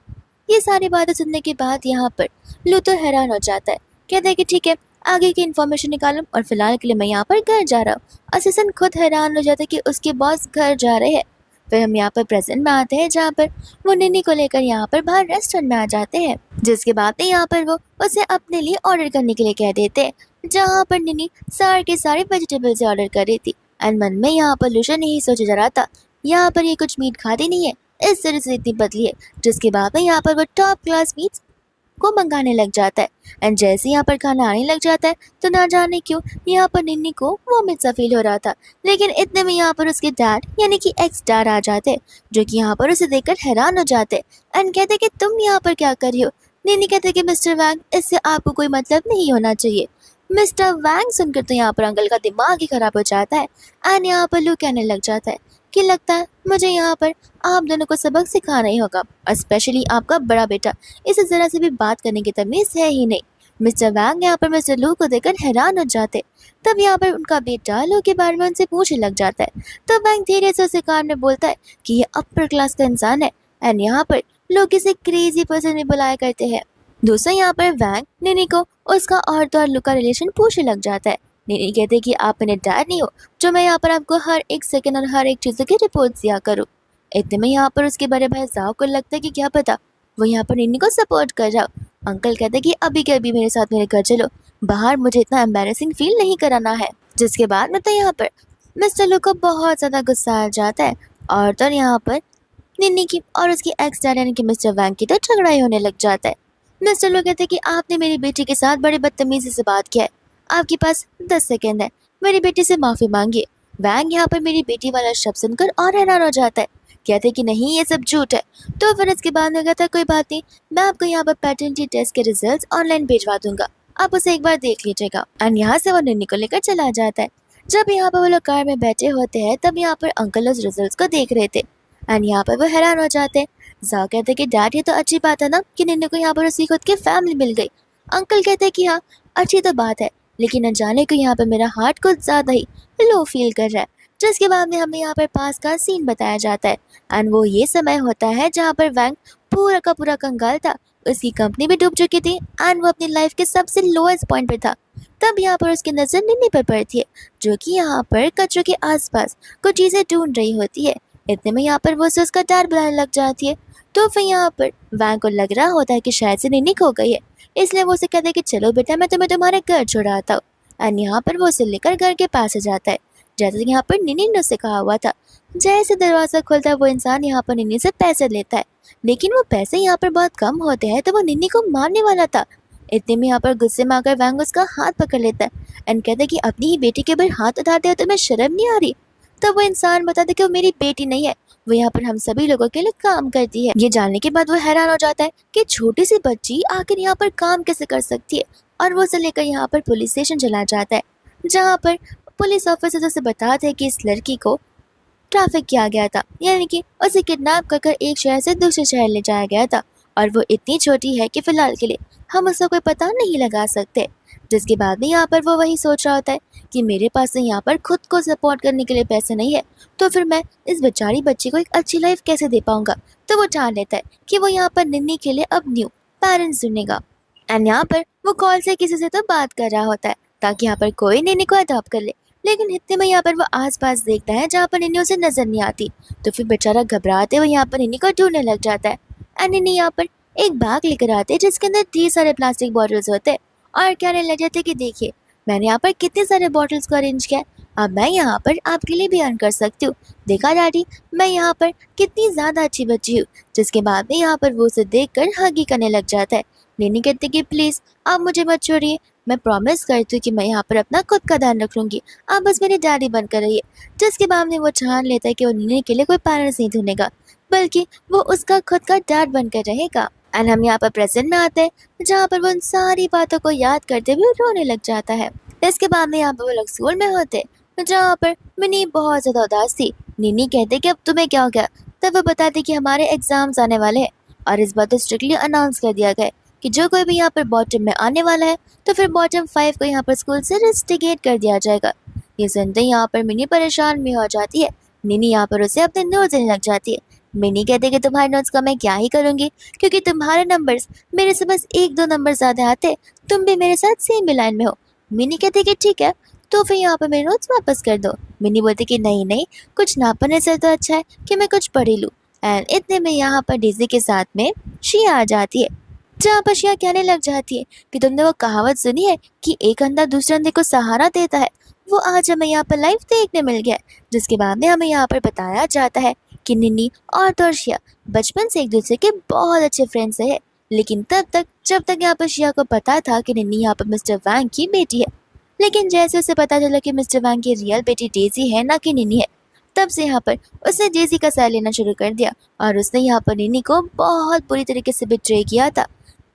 ये सारी बातें सुनने के बाद यहाँ पर लूथर हैरान हो जाता है। कहता है कि ठीक है, आगे की इन्फॉर्मेशन निकालो, और फिलहाल के लिए मैं यहाँ पर घर जा रहा हूँ। असिस्टेंट खुद हैरान हो जाता है कि उसके बॉस घर जा रहे हैं। फिर हम यहाँ पर प्रेजेंट में आते हैं, जहाँ पर वो निन्नी को लेकर यहाँ पर बाहर रेस्टोरेंट में आ जाते हैं। जिसके बाद में यहाँ पर वो उसे अपने लिए ऑर्डर करने के लिए कह देते हैं, जहाँ पर निन्नी सारे के सारे वेजिटेबल से ऑर्डर कर रही थी। एंड मन में यहाँ पर लूशन नहीं सोचा जा रहा था, यहाँ पर ये कुछ मीट खाती नहीं है, इस तरह से इतनी पतली है। जिसके बाद में यहाँ पर वो टॉप क्लास मीट को मंगाने लग जाता है। एंड जैसे यहाँ पर खाना आने लग जाता है, तो ना जाने क्यों यहाँ पर निन्नी को वॉमिट सा फील हो रहा था। लेकिन इतने में यहाँ पर उसके डैड यानी कि एक्स डैड आ जाते हैं, जो कि यहाँ पर उसे देखकर हैरान हो जाते हैं एंड कहते कि तुम यहाँ पर क्या कर रही हो। निन्नी कहते कि मिस्टर वैंग, इससे आपको कोई मतलब नहीं होना चाहिए। मिस्टर वैंग सुनकर तो यहाँ पर अंकल का दिमाग ही खराब हो जाता है। एंड यहाँ पर लू कहने लग जाता है कि लगता है मुझे यहाँ पर आप दोनों को सबक सिखाना ही होगा, और स्पेशली आपका बड़ा बेटा, इसे जरा से भी बात करने की तमीज है ही नहीं। मिस्टर वैंग यहाँ पर मिस्टर लू को देखकर हैरान हो जाते। तब यहाँ पर उनका बेटा लू के बारे में उनसे पूछने लग जाता है। तब वैंग धीरे से उसे कान में बोलता है कि ये अपर क्लास का इंसान है, एंड यहाँ पर लोग इसे क्रेजी पर्सन भी बुलाया करते हैं। दूसरा यहाँ पर वैंग निन्नी को उसका और तो और लू का रिलेशन पूछने लग जाता है। निन्नी कहते कि आप मेरे डैड नहीं हो, जो मैं यहाँ पर आपको हर एक सेकंड और हर एक चीज़ों की रिपोर्ट दिया करूँ। इतने में यहाँ पर उसके बड़े भाई जाओ को लगता है कि क्या पता वो यहाँ पर निन्नी को सपोर्ट कर रहा हो। अंकल कहते कि अभी के अभी मेरे साथ मेरे घर चलो, बाहर मुझे इतना एम्बेरसिंग फील नहीं कराना है। जिसके बाद में तो यहाँ पर मिस्टर लू को बहुत ज़्यादा गुस्सा आ जाता है, और तो यहाँ पर निन्नी की और उसकी एक्स डैड यानी कि मिस्टर वैंग की तो झगड़ा ही होने लग जाता है। मिस्टर लू कहते कि आपने मेरी बेटी के साथ बड़ी बदतमीजी से बात किया है, आपके पास 10 सेकंड है, मेरी बेटी से माफी मांगिए। वैंग यहाँ पर मेरी बेटी वाला शब्द सुनकर और हैरान हो जाता है। कहते कि नहीं, ये सब झूठ है। तो फिर इसके बाद में कहता कोई बात नहीं, मैं आपको यहाँ पर पैटर्निटी टेस्ट के रिजल्ट्स ऑनलाइन भिजवा दूंगा, आप उसे एक बार देख लीजिएगा। एंड यहाँ से वो निन्नी को लेकर चला जाता है। जब यहाँ पर वो लोग कार में बैठे होते हैं, तब यहाँ पर अंकल उस रिजल्ट को देख रहे थे, एंड यहाँ पर वो हैरान हो जाते हैं। जाओ कहते कि डैड, ये तो अच्छी बात है ना कि निन्नी को यहाँ पर उसकी खुद की फैमिली मिल गई। अंकल कहते कि हाँ, अच्छी तो बात है, लेकिन न जाने को यहाँ पर मेरा हार्ट कुछ ज़्यादा ही लो फील कर रहा है। जिसके बाद में हमें यहाँ पर पास का सीन बताया जाता है, एंड वो ये समय होता है जहाँ पर वैंग पूरा का पूरा कंगाल था, उसकी कंपनी भी डूब चुकी थी, एंड वो अपनी लाइफ के सबसे लोएस्ट पॉइंट पे था। तब यहाँ पर उसकी नज़र निन्नी पर पड़ती है, जो कि यहाँ पर कचरों के आसपास कुछ चीज़ें ढूंढ रही होती है। इतने में यहाँ पर वो उसे उसका डैड बुलाने लग जाती है। तो फिर यहाँ पर वैंग को लग रहा होता है कि शायद से निन्नी खो गई है, इसलिए वो उसे कहता है कि चलो बेटा, मैं तुम्हें तुम्हारे घर छुड़ाता हूँ। एंड यहाँ पर वो उसे लेकर घर के पास जाता है, जैसे कि यहाँ पर निन्नी ने उससे कहा हुआ था। जैसे दरवाज़ा खुलता है, वो इंसान यहाँ पर निन्नी से पैसे लेता है, लेकिन वो पैसे यहाँ पर बहुत कम होते हैं, तो वो निन्नी को मारने वाला था। इतने में यहाँ पर गुस्से में आकर वैंग उसका हाथ पकड़ लेता है एंड कहता है कि अपनी ही बेटी के ऊपर हाथ उठाते हो, तुम्हें शर्म नहीं आ रही। तब वो इंसान बताता है कि वो मेरी बेटी नहीं है, वो यहाँ पर हम सभी लोगों के लिए काम करती है। ये जानने के बाद वो हैरान हो जाता है कि छोटी सी बच्ची आखिर यहाँ पर काम कैसे कर सकती है, और वो उसे लेकर यहाँ पर पुलिस स्टेशन चला जाता है, जहाँ पर पुलिस ऑफिसर उसे बताते हैं कि इस लड़की को ट्रैफिक किया गया था, यानी कि उसे किडनैप कर कर एक शहर से दूसरे शहर ले जाया गया था। और वो इतनी छोटी है कि फिलहाल के लिए हम उसका कोई पता नहीं लगा सकते। जिसके बाद में यहाँ पर वो वही सोच रहा होता है कि मेरे पास यहाँ पर खुद को सपोर्ट करने के लिए पैसे नहीं है, तो फिर मैं इस बेचारी बच्ची को एक अच्छी लाइफ कैसे दे पाऊंगा। तो वो ठान लेता है कि वो यहाँ पर निन्नी के लिए अब न्यू पेरेंट्स ढूंढेगा। एंड यहाँ पर वो कॉल से किसी से तो बात कर रहा होता है ताकि यहाँ पर कोई निन्नी को अडॉप्ट कर ले। लेकिन इतने में यहाँ पर वो आसपास देखता है जहाँ पर निन्नी उसे नजर नहीं आती। तो फिर बेचारा घबराते हुए यहाँ पर निन्नी को ढूंढने लग जाता है। एंड निन्नी यहाँ पर एक बैग लेकर आते हैं जिसके अंदर ढेर सारे प्लास्टिक बॉटल्स होते हैं और कहने लग जाते कि देखिए मैंने यहाँ पर कितने सारे बॉटल्स को अरेंज किया है, अब मैं यहाँ पर आपके लिए भी अर्न कर सकती हूँ। देखा डैडी मैं यहाँ पर कितनी ज़्यादा अच्छी बच्ची हूँ। जिसके बाद में यहाँ पर वो उसे देख कर हगी करने लग जाता है। निन्नी कहती कि प्लीज़ आप मुझे मत छोड़िए, मैं प्रॉमिस करती हूँ कि मैं यहाँ पर अपना खुद का ध्यान रख लूँगी, आप बस मेरी डैडी बनकर रहिए। जिसके बाद में वो ठान लेता है कि वो निन्नी के लिए कोई पेरेंट्स नहीं ढूंढेगा, बल्कि वो उसका खुद का डैड बनकर रहेगा। एंड हम यहाँ पर प्रेजेंट में आते हैं जहाँ पर वो उन सारी बातों को याद करते हुए रोने लग जाता है। इसके बाद में यहाँ पर वो लोग स्कूल में होते हैं जहाँ पर मिनी बहुत ज़्यादा उदास थी। निन्नी कहते कि अब तुम्हें क्या हो गया। तब वो बताते कि हमारे एग्जाम्स आने वाले हैं और इस बात को स्ट्रिक्टली अनाउंस कर दिया गया है कि जो कोई भी यहाँ पर बॉटम में आने वाला है तो फिर बॉटम 5 को यहाँ पर स्कूल से रस्टिकेट कर दिया जाएगा। ये सुनते ही यहाँ पर मिनी परेशान भी हो जाती है। निन्नी यहाँ पर उसे अपने नोट्स देने लग जाती है। मिनी कहते कि तुम्हारे नोट्स का मैं क्या ही करूँगी, क्योंकि तुम्हारे नंबर्स मेरे से बस 1-2 नंबर ज़्यादा आते, तुम भी मेरे साथ सेम ही लाइन में हो। मिनी कहते कि ठीक है तो फिर यहाँ पर मेरे नोट्स वापस कर दो। मिनी बोलती कि नहीं नहीं, कुछ ना पढ़ने से तो अच्छा है कि मैं कुछ पढ़ ही लूँ। एंड इतने में यहाँ पर डेज़ी के साथ में शिया आ जाती है जहाँ पर शिया कहने लग जाती है कि तुमने वो कहावत सुनी है कि एक अंधा दूसरे अंधे को सहारा देता है, वो आज हमें यहाँ पर लाइव देखने मिल गया। जिसके बाद में हमें यहाँ पर बताया जाता है कि निन्नी और तोशिया बचपन से एक दूसरे के बहुत अच्छे फ्रेंड्स है, लेकिन तब तक जब तक यहाँ पर शिया को पता था कि निन्नी यहाँ पर मिस्टर वैंग की बेटी है। लेकिन जैसे उसे पता चला कि मिस्टर वैंग की रियल बेटी डेजी है ना कि निन्नी है, तब से यहाँ पर उसने डेजी का साथ लेना शुरू कर दिया और उसने यहाँ पर निन्नी को बहुत बुरी तरीके से बिट्रे किया था।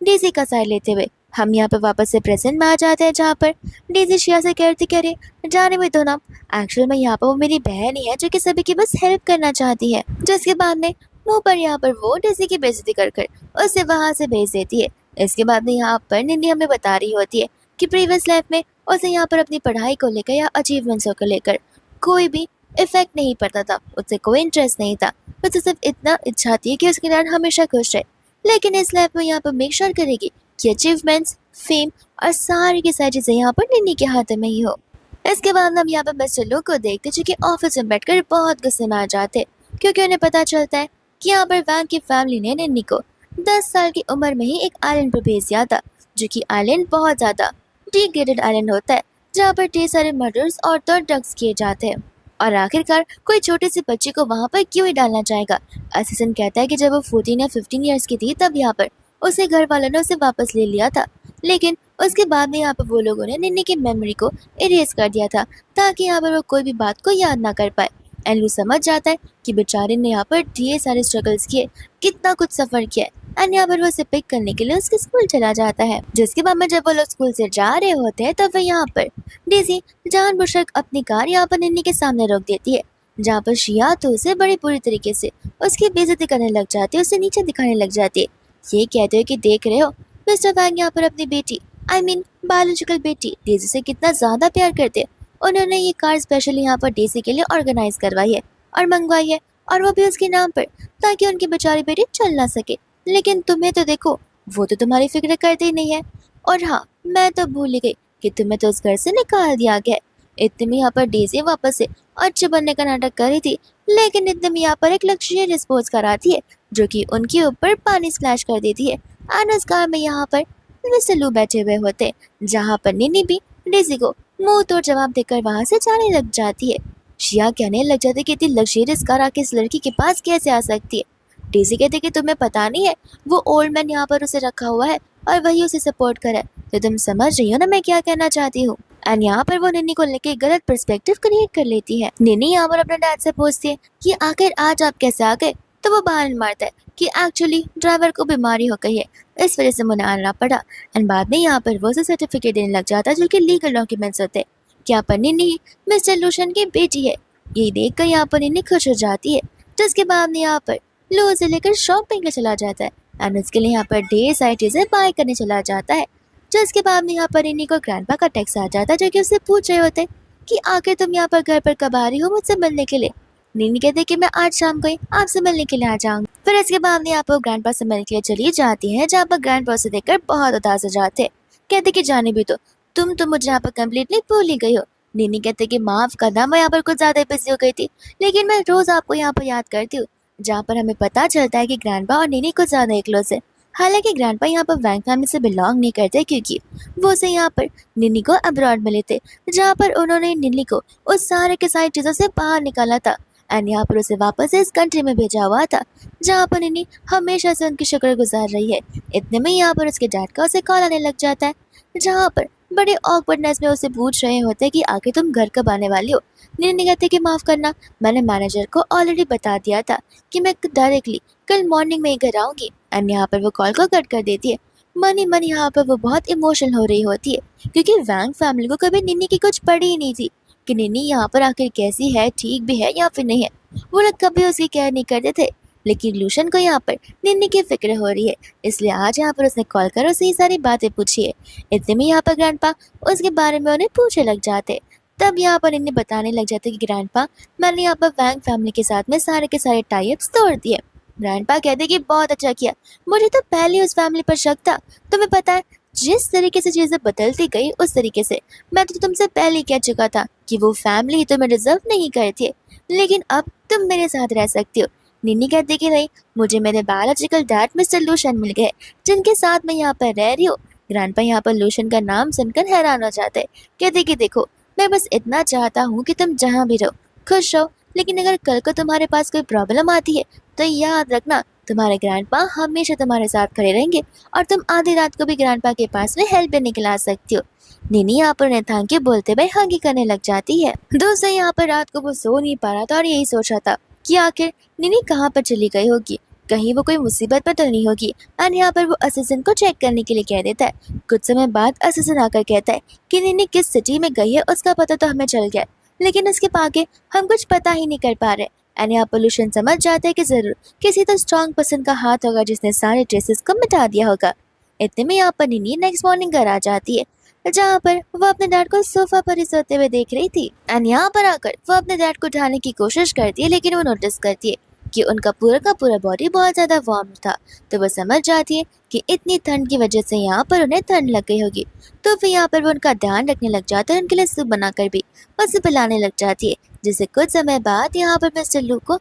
डेजी का साथ लेते हुए हम यहाँ पर वापस से प्रेजेंट में आ जाते हैं जहाँ पर डेजी शिया से कहती कह रहे जाने में दो ना, एक्चुअल में यहाँ पर वो मेरी बहन ही है जो कि सभी की बस हेल्प करना चाहती है। जिसके बाद में मुंह पर यहाँ पर वो डेजी की बेइज्जती कर कर उसे वहाँ से भेज देती है। इसके बाद में यहाँ पर निन्नी हमें बता रही होती है कि प्रीवियस लाइफ में उसे यहाँ पर अपनी पढ़ाई को लेकर या अचीवमेंट्स को लेकर कोई भी इफेक्ट नहीं पड़ता था, उससे कोई इंटरेस्ट नहीं था, उसे सिर्फ इतना इच्छा थी कि उसके डैड हमेशा खुश रहे। लेकिन इस लाइफ में यहाँ पर मेक श्योर करेगी कि अचीवमेंट्स, फेम और सारी की सारी चीजें यहाँ पर निन्नी के हाथ में ही हो। इसके बाद हम यहाँ पर मिस्टर लू को देखते जो कि ऑफिस में बैठकर बहुत गुस्से में आ जाते क्योंकि उन्हें पता चलता है कि यहाँ पर वैंग की फैमिली ने निन्नी को 10 साल की उम्र में ही एक आइलैंड पर भेज दिया था, जो कि आइलैंड बहुत ज्यादा डिग्रेडेड आइलैंड होता है जहाँ पर ढेर सारे मर्डर्स और तो ड्रग्स किए जाते हैं। और आखिरकार कोई छोटे से बच्चे को वहाँ पर क्यों ही डालना चाहेगा। असिस्टेंट कहता है कि जब वो 14 या 15 ईयर्स की थी तब यहाँ पर उसे घर वालों ने उसे वापस ले लिया था, लेकिन उसके बाद में यहाँ पर वो लोगों ने निन्नी की मेमोरी को इरेज कर दिया था ताकि यहाँ पर वो कोई भी बात को याद ना कर पाए। एंड समझ जाता है कि बेचारे ने यहाँ पर ढेर सारे स्ट्रगल्स किए, कितना कुछ सफर किया है। एंड यहाँ पर वो उसे पिक करने के लिए उसके स्कूल चला जाता है। जिसके बाद में जब वो लोग स्कूल से जा रहे होते हैं तब वो यहाँ पर डेजी जानबूझकर अपनी कार यहाँ पर निन्नी के सामने रोक देती है, जहाँ पर शिया तो उसे बड़ी बुरी तरीके से उसकी बेइज्जती करने लग जाती है, उसे नीचे दिखाने लग जाती है। ये कहते हो कि देख रहे हो मिस्टर वैंग यहाँ पर अपनी बेटी बायोलॉजिकल बेटी डेजी से कितना ज्यादा प्यार करते हैं। उन्होंने ये कार स्पेशली यहाँ पर डेजी के लिए ऑर्गेनाइज करवाई है और मंगवाई है, और वो भी उसके नाम पर, ताकि उनकी बेचारी बेटी चल ना सके। लेकिन तुम्हें तो देखो, वो तो तुम्हारी फिक्र करते ही नहीं है। और हाँ, मैं तो भूल ही गई कि तुम्हें तो उस घर से निकाल दिया गया। इतने में यहाँ पर डेजी वापस से अच्छे बनने का नाटक कर रही थी, लेकिन इतने में यहाँ पर एक लग्जरियस पोज कराती है जो कि उनके ऊपर पानी स्प्लैश कर देती है। और उस कार में यहाँ पर मिस्टर लू बैठे हुए होते, जहाँ पर निन्नी भी डेजी को मुंह तोड़ जवाब देकर वहां से जाने लग जाती है। शिया कहने लग जाती कि इतनी लग्जरियस कार आके इस लड़की के पास कैसे आ सकती है। डेजी कहते कि तुम्हें पता नहीं है, वो ओल्ड मैन यहाँ पर उसे रखा हुआ है और वही उसे सपोर्ट करे। तो तुम समझ रही हो ना मैं क्या कहना चाहती हूँ। एंड यहाँ पर वो निन्नी को लेके गलत पर्सपेक्टिव क्रिएट कर लेती है। निन्नी यहाँ पर अपने डैड से पूछती है कि आखिर आज आप कैसे आ गए, तो वो बहाने मारता है कि एक्चुअली ड्राइवर को बीमारी हो गई है, इस वजह से मुझे आना पड़ा। एंड बाद में यहाँ पर वो से सर्टिफिकेट देने लग जाता है जो कि लीगल डॉक्यूमेंट्स होते हैं। क्या पर निन्नी मिस्टर लूशन की बेटी है यही देखकर यहाँ पर निन्नी खुश हो जाती है। जिसके बाद में यहाँ पर लो उसे लेकर शॉपिंग के चला जाता है एंड उसके लिए यहाँ पर ढेर सारी चीजें बाय करने चला जाता है। जिसके बाद में यहाँ पर निन्नी को ग्रैंडपा का टेक्स्ट आ जाता है जो कि उससे पूछ रहे होते हैं कि आखिर तुम यहाँ पर घर पर कब आ रही हो मुझसे मिलने के लिए। निन्नी कहते कि मैं आज शाम को ही आपसे मिलने के लिए आ जाऊंगी। फिर इसके बाद में यहाँ पर ग्रैंडपा से मिलने के लिए चली जाती है जहाँ पर ग्रैंडपा उसे देखकर बहुत उदास हो जाते हैं। कहते कि जाने भी तो तुम तो मुझे यहाँ पर कम्प्लीटली भूल ही गई हो। निन्नी कहते कि माफ करना मैं यहाँ पर कुछ ज्यादा बिजी हो गई थी, लेकिन मैं रोज आपको यहाँ पर याद करती हूँ। जहाँ पर हमें पता चलता है कि ग्रैंडपा और निन्नी कुछ ज्यादा ही क्लोज है। हालांकि ग्रैंडपा यहाँ पर वैंग फैमिली से बिलोंग नहीं करते क्योंकि वो उसे यहाँ पर निन्नी को अब्रॉड मिले थे, जहाँ पर उन्होंने निन्नी को उस सारे के सारी चीजों से बाहर निकाला था एंड यहाँ पर उसे वापस इस कंट्री में भेजा हुआ था जहाँ पर निन्नी हमेशा से उनकी शुक्रगुजार रही है। इतने में यहाँ पर उसके डैड का उसे कॉल आने लग जाता है जहाँ पर बड़े ऑकवर्डनेस में उसे पूछ रहे होते हैं कि आखिर तुम घर कब आने वाली हो। निन्नी कहते कि माफ करना मैंने मैनेजर को ऑलरेडी बता दिया था कि मैं डायरेक्टली कल मॉर्निंग में ही घर आऊंगी एंड यहाँ पर वो कॉल को कट कर देती है। मनी मनी यहाँ पर वो बहुत इमोशनल हो रही होती है क्योंकि वैंग फैमिली को कभी निन्नी की कुछ पड़ी ही नहीं थी कि निन्नी यहाँ पर आखिर कैसी है, ठीक भी है या फिर नहीं है। वो लोग कभी उसकी केयर नहीं करते थे, लेकिन लूशन को यहाँ पर निन्नी की फिक्र हो रही है, इसलिए आज यहाँ पर उसने कॉल कर उसे ये सारी बातें पूछी है। इतने में यहाँ पर ग्रैंडपा उसके बारे में उन्हें पूछने लग जाते। तब यहाँ पर इन्हें बताने लग जाते कि ग्रैंडपा मैंने यहाँ पर वैंग फैमिली के साथ में सारे के सारे टाइप्स तोड़ दिए। ग्रैंडपा कहते कि बहुत अच्छा किया, मुझे तो पहले उस फैमिली पर शक था। तुम्हें पता है जिस तरीके से चीजें बदलती गई उस तरीके से मैं तो तुमसे पहले ही कह चुका था कि वो फैमिली तुम्हें डिजर्व नहीं करती है, लेकिन अब तुम मेरे साथ रह सकती हो। निन्नी कहती कि नहीं, मुझे मेरे बायोलॉजिकल डैड मिस्टर लूशन मिल गए जिनके साथ मैं यहाँ पर रह रही हूँ। ग्रैंडपा यहाँ पर लूशन का नाम सुनकर हैरान हो जाते। कहते कि देखो मैं बस इतना चाहता हूँ कि तुम जहाँ भी रहो खुश रहो, लेकिन अगर कल को तुम्हारे पास कोई प्रॉब्लम आती है तो याद रखना तुम्हारे ग्रैंडपा हमेशा तुम्हारे साथ खड़े रहेंगे और तुम आधी रात को भी ग्रैंडपा के पास में हेल्प लेने के लिए आ सकती हो। निन्नी यहाँ पर उन्हें थैंक यू बोलते हुए हगी करने लग जाती है। दोस्तों यहाँ पर रात को वो सो नहीं पा रहा था और यही सोच रहा था कि आखिर निन्नी कहाँ पर चली गई होगी, कहीं वो कोई मुसीबत में तो नहीं होगी। और यहाँ पर वो असिस्टेंट को चेक करने के लिए कह देता है। कुछ समय बाद असिस्टेंट आकर कहता है कि निन्नी किस सिटी में गई है उसका पता तो हमें चल गया, लेकिन उसके आगे हम कुछ पता ही नहीं कर पा रहे। एंड यहाँ पोल्यूशन समझ जाता है कि जरूर किसी तो स्ट्रॉन्ग पर्सन का हाथ होगा जिसने सारे ट्रेसेस को मिटा दिया होगा। इतने में यहाँ पर निन्नी नेक्स्ट मॉर्निंग घर आ जाती है जहाँ पर वो अपने डैड को सोफा पर ही सोते हुए देख रही थी एंड यहाँ पर आकर वो अपने डैड को उठाने की कोशिश करती है, लेकिन वो नोटिस करती है कि उनका पूरा का पूरा बॉडी बहुत ज्यादा वार्म था। तो वो समझ जाती है कि इतनी ठंड की वजह से यहाँ पर उन्हें ठंड लग गई होगी। तो फिर यहाँ पर वो उनका ध्यान रखने लग जाता है, उनके लिए सूप बनाकर भी उसे पिलाने लग जाती है, जिससे कुछ समय बाद यहाँ पर मिस्टर लू को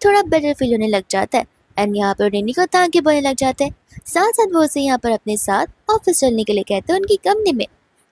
थोड़ा बेटर फील होने लग जाता है एंड यहाँ पर निन्नी को थैंक यू बोलने लग जाते हैं। साथ साथ वो उसे यहाँ पर अपने साथ ऑफिस चलने के लिए कहते हैं उनकी कंपनी में।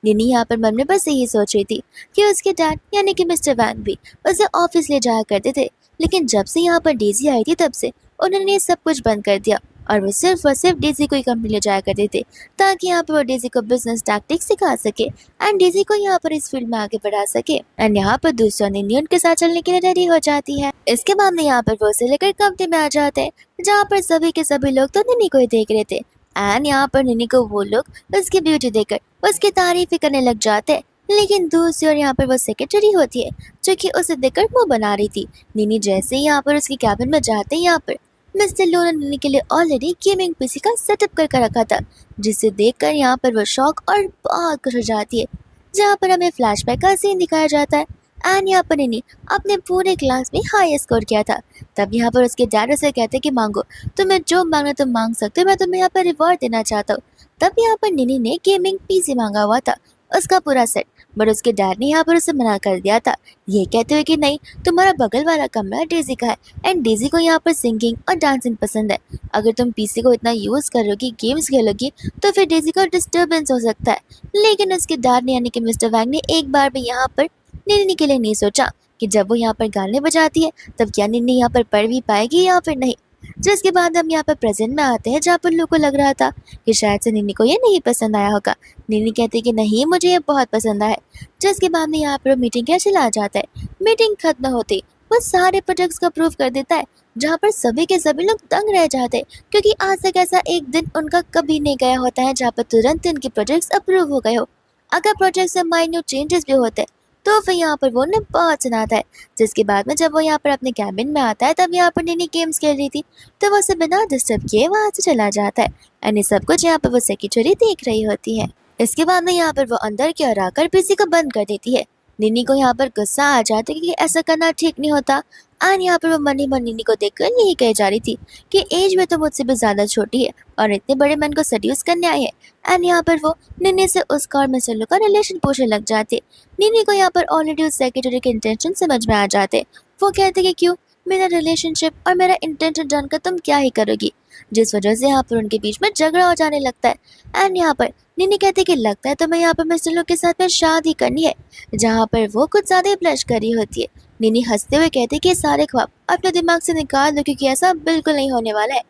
निन्नी यहाँ पर मन में बस यही सोच रही थी कि उसके डैड यानी कि मिस्टर वैंग भी उसे ऑफिस ले जाया करते थे, लेकिन जब से यहाँ पर डेजी आई थी तब से उन्होंने ये सब कुछ बंद कर दिया और वो सिर्फ और सिर्फ डेजी को ही कंपनी ले जाया करते थे ताकि यहाँ पर वो डेजी को बिजनेस टैक्टिक्स सिखा सके एंड डेजी को यहाँ पर इस फील्ड में आगे बढ़ा सके। एंड यहाँ पर दूसरा निन्नी उनके साथ चलने के लिए रेडी हो जाती है। इसके बाद में यहाँ पर वो उसे लेकर कंपनी में आ जाते हैं जहाँ पर सभी के सभी लोग तो निन्नी को ही देख रहे थे एंड यहाँ पर निन्नी को वो लोग उसकी ब्यूटी देखकर उसकी तारीफ ही करने लग जाते हैं। लेकिन दूसरी ओर यहाँ पर वो सेक्रेटरी होती है जो कि उसे देखकर मुंह बना रही थी। निन्नी जैसे ही यहाँ पर उसकी कैबिन में जाते हैं यहाँ पर मिस्टर लो ने निन्नी के लिए ऑलरेडी गेमिंग पीसी का सेटअप करके रखा था, जिसे देखकर यहाँ पर वो शॉक और बहुत खुश हो जाती है। जहाँ पर हमें फ्लैशबैक का सीन दिखाया जाता है एंड यहाँ पर निन्नी अपने पूरे क्लास में हाई स्कोर किया था। तब यहाँ पर उसके डैड से कहते कि मांगो, तुम्हें जो मांगना तुम मांग सकते हो, मैं तुम्हें यहाँ पर रिवॉर्ड देना चाहता हूँ। तब यहाँ पर निन्नी ने गेमिंग पीसी मांगा हुआ था, उसका पूरा सेट, बट उसके डैड ने यहाँ पर उसे मना कर दिया था, ये कहते हुए कि नहीं, तुम्हारा बगल वाला कमरा डेजी का है एंड डेजी को यहाँ पर सिंगिंग और डांसिंग पसंद है। अगर तुम पीसी को इतना यूज करोगी, गेम्स खेलोगी, तो फिर डेजी को डिस्टर्बेंस हो सकता है। लेकिन उसके डैड ने यानी कि मिस्टर वैंग ने एक बार भी यहाँ पर निन्नी के लिए नहीं सोचा कि जब वो यहाँ पर गाने बजाती है तब क्या निन्नी यहाँ पर पढ़ भी पाएगी या फिर नहीं। जिसके बाद हम यहाँ पर प्रेजेंट में आते हैं जहाँ पर लोगों को लग रहा था कि शायद से निन्नी को ये नहीं पसंद आया होगा। निन्नी कहती है कि नहीं, मुझे ये बहुत पसंद आया। जिसके बाद में यहाँ पर मीटिंग क्या चला जाता है। मीटिंग खत्म होती वो सारे प्रोजेक्ट्स को अप्रूव कर देता है, जहाँ पर सभी के सभी लोग दंग रह जाते हैं क्योंकि आज तक ऐसा एक दिन उनका कभी नहीं गया होता है जहाँ पर तुरंत इनके प्रोजेक्ट्स अप्रूव हो गए हो। अगर प्रोजेक्ट में माइन्यूट चेंजेस भी होते तो फिर यहाँ पर वो उन्हें बहुत सुनाता है। जिसके बाद में जब वो यहाँ पर अपने कैबिन में आता है तब यहाँ पर निन्नी गेम्स खेल रही थी, तो वो उसे बिना डिस्टर्ब किए वहाँ से चला जाता है। एंड ये सब कुछ यहाँ पर वो सेक्रेटरी देख रही होती है। इसके बाद में यहाँ पर वो अंदर की ओर आकर पीसी को बंद कर देती है। निन्नी को यहाँ पर गुस्सा आ जाता है कि ऐसा करना ठीक नहीं होता। एंड यहाँ पर वो मनी मन निन्नी को देखकर यही कह जा रही थी कि एज में तो मुझसे भी ज्यादा छोटी है और इतने बड़े मन को सड्यूस करने आई है। एंड यहाँ पर वो निन्नी से उसका और मिस्टर लू का रिलेशन पूछने लग जाते। निन्नी को यहाँ पर ऑलरेडी उस सेक्रेटरी के इंटेंशन समझ में आ जाते। वो कहते कि क्यों, मेरा रिलेशनशिप और मेरा इंटेंशन जानकर तुम क्या ही करोगी, जिस वजह से यहाँ पर उनके बीच में झगड़ा हो जाने लगता है। एंड यहाँ पर निन्नी कहती कि लगता है तुम्हें यहाँ पर मिस्टर लू के साथ में शादी करनी है, जहाँ पर वो कुछ ज्यादा ही ब्लश कर रही होती है। निन्नी हंसते हुए कहती कि ये सारे ख्वाब अपने दिमाग से निकाल दो, क्योंकि ऐसा बिल्कुल नहीं होने वाला है।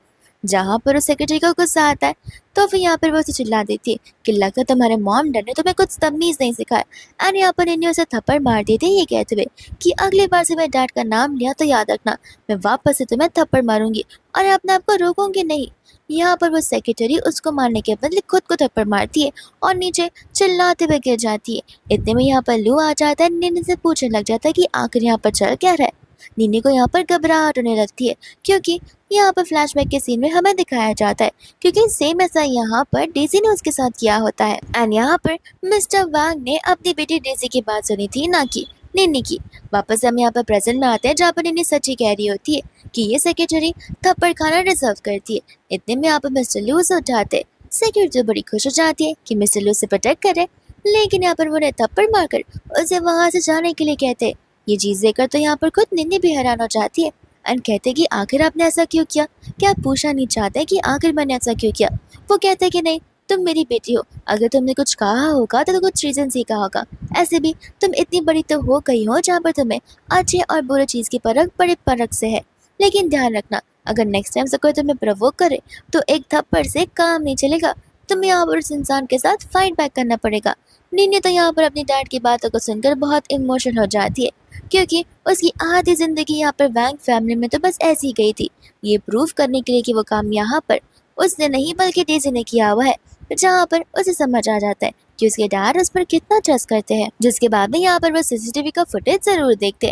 जहाँ पर उस सेक्रेटरी को गुस्सा आता है तो फिर यहाँ पर वो उसे चिल्ला देती है कि लगता है तुम्हारे मॉम डैड ने तुम्हें कुछ तमीज नहीं सिखाया। एंड यहाँ पर निन्नी उसे थप्पड़ मार देती है ये कहते हुए कि अगली बार से मैं डैड का नाम लिया तो याद रखना, मैं वापस से तुम्हें थप्पड़ मारूंगी और अपने आप को रोकूंगी नहीं। यहाँ पर वो सेक्रेटरी उसको मारने के बदले खुद को थप्पड़ मारती है और नीचे चिल्लाते हुए गिर जाती है। इतने में यहाँ पर लू आ जाता है, निन्नी से पूछने लग जाता है कि आखिर यहाँ पर चल क्या रहा है। निन्नी को यहाँ पर घबराहट होने लगती है क्योंकि यहाँ पर फ्लैशबैक के सीन में हमें दिखाया जाता है, क्योंकि सेम ऐसा यहाँ पर डेजी ने उसके साथ किया होता है। एंड यहाँ पर मिस्टर वांग ने अपनी बेटी डेजी की बात सुनी थी, ना कि निन्नी की। वापस हम यहाँ पर प्रेजेंट में आते हैं जहाँ पर निन्नी सच्ची कह रही होती है कि ये सेक्रेटरी थप्पड़ खाना डिजर्व करती है। इतने में यहाँ पर मिस्टर लू उसे उठाते। सेक्रेटरी बड़ी खुश हो जाती है कि मिस्टर लू से प्रोटेक्ट करे, लेकिन यहाँ पर वो उन्हें थप्पड़ मारकर उसे वहां से जाने के लिए कहते। ये चीज देखकर तो यहाँ पर खुद निन्नी भी हैरान हो जाती है एंड कहते कि आखिर आपने ऐसा क्यों किया, क्या आप पूछना नहीं चाहते कि आखिर मैंने ऐसा क्यों किया। वो कहते कि नहीं, तुम मेरी बेटी हो, अगर तुमने कुछ कहा होगा तो कुछ रीजन से कहा होगा। ऐसे भी तुम इतनी बड़ी तो हो गई हो जहाँ पर तुम्हें अच्छे और बुरे चीज की परख बड़े परख से है। लेकिन ध्यान रखना, अगर नेक्स्ट टाइम से कोई तुम्हें प्रवोक करे तो एक थप्पड़ से काम नहीं चलेगा, तुम्हें यहाँ पर उस इंसान के साथ फाइट बैक करना पड़ेगा। निन्नी तो यहाँ पर अपनी डैड की बातों को सुनकर बहुत इमोशनल हो जाती है, क्योंकि उसकी आधी जिंदगी यहाँ पर वैंग फैमिली में तो बस ऐसी ही गई थी, ये प्रूव करने के लिए कि वो काम यहाँ पर उसने नहीं बल्कि डेजी ने किया हुआ है, जहाँ पर उसे समझ आ जाता है कि उसके डैड उस पर कितना ट्रस्ट करते हैं। जिसके बाद में यहाँ पर वो सीसीटीवी का फुटेज जरूर देखते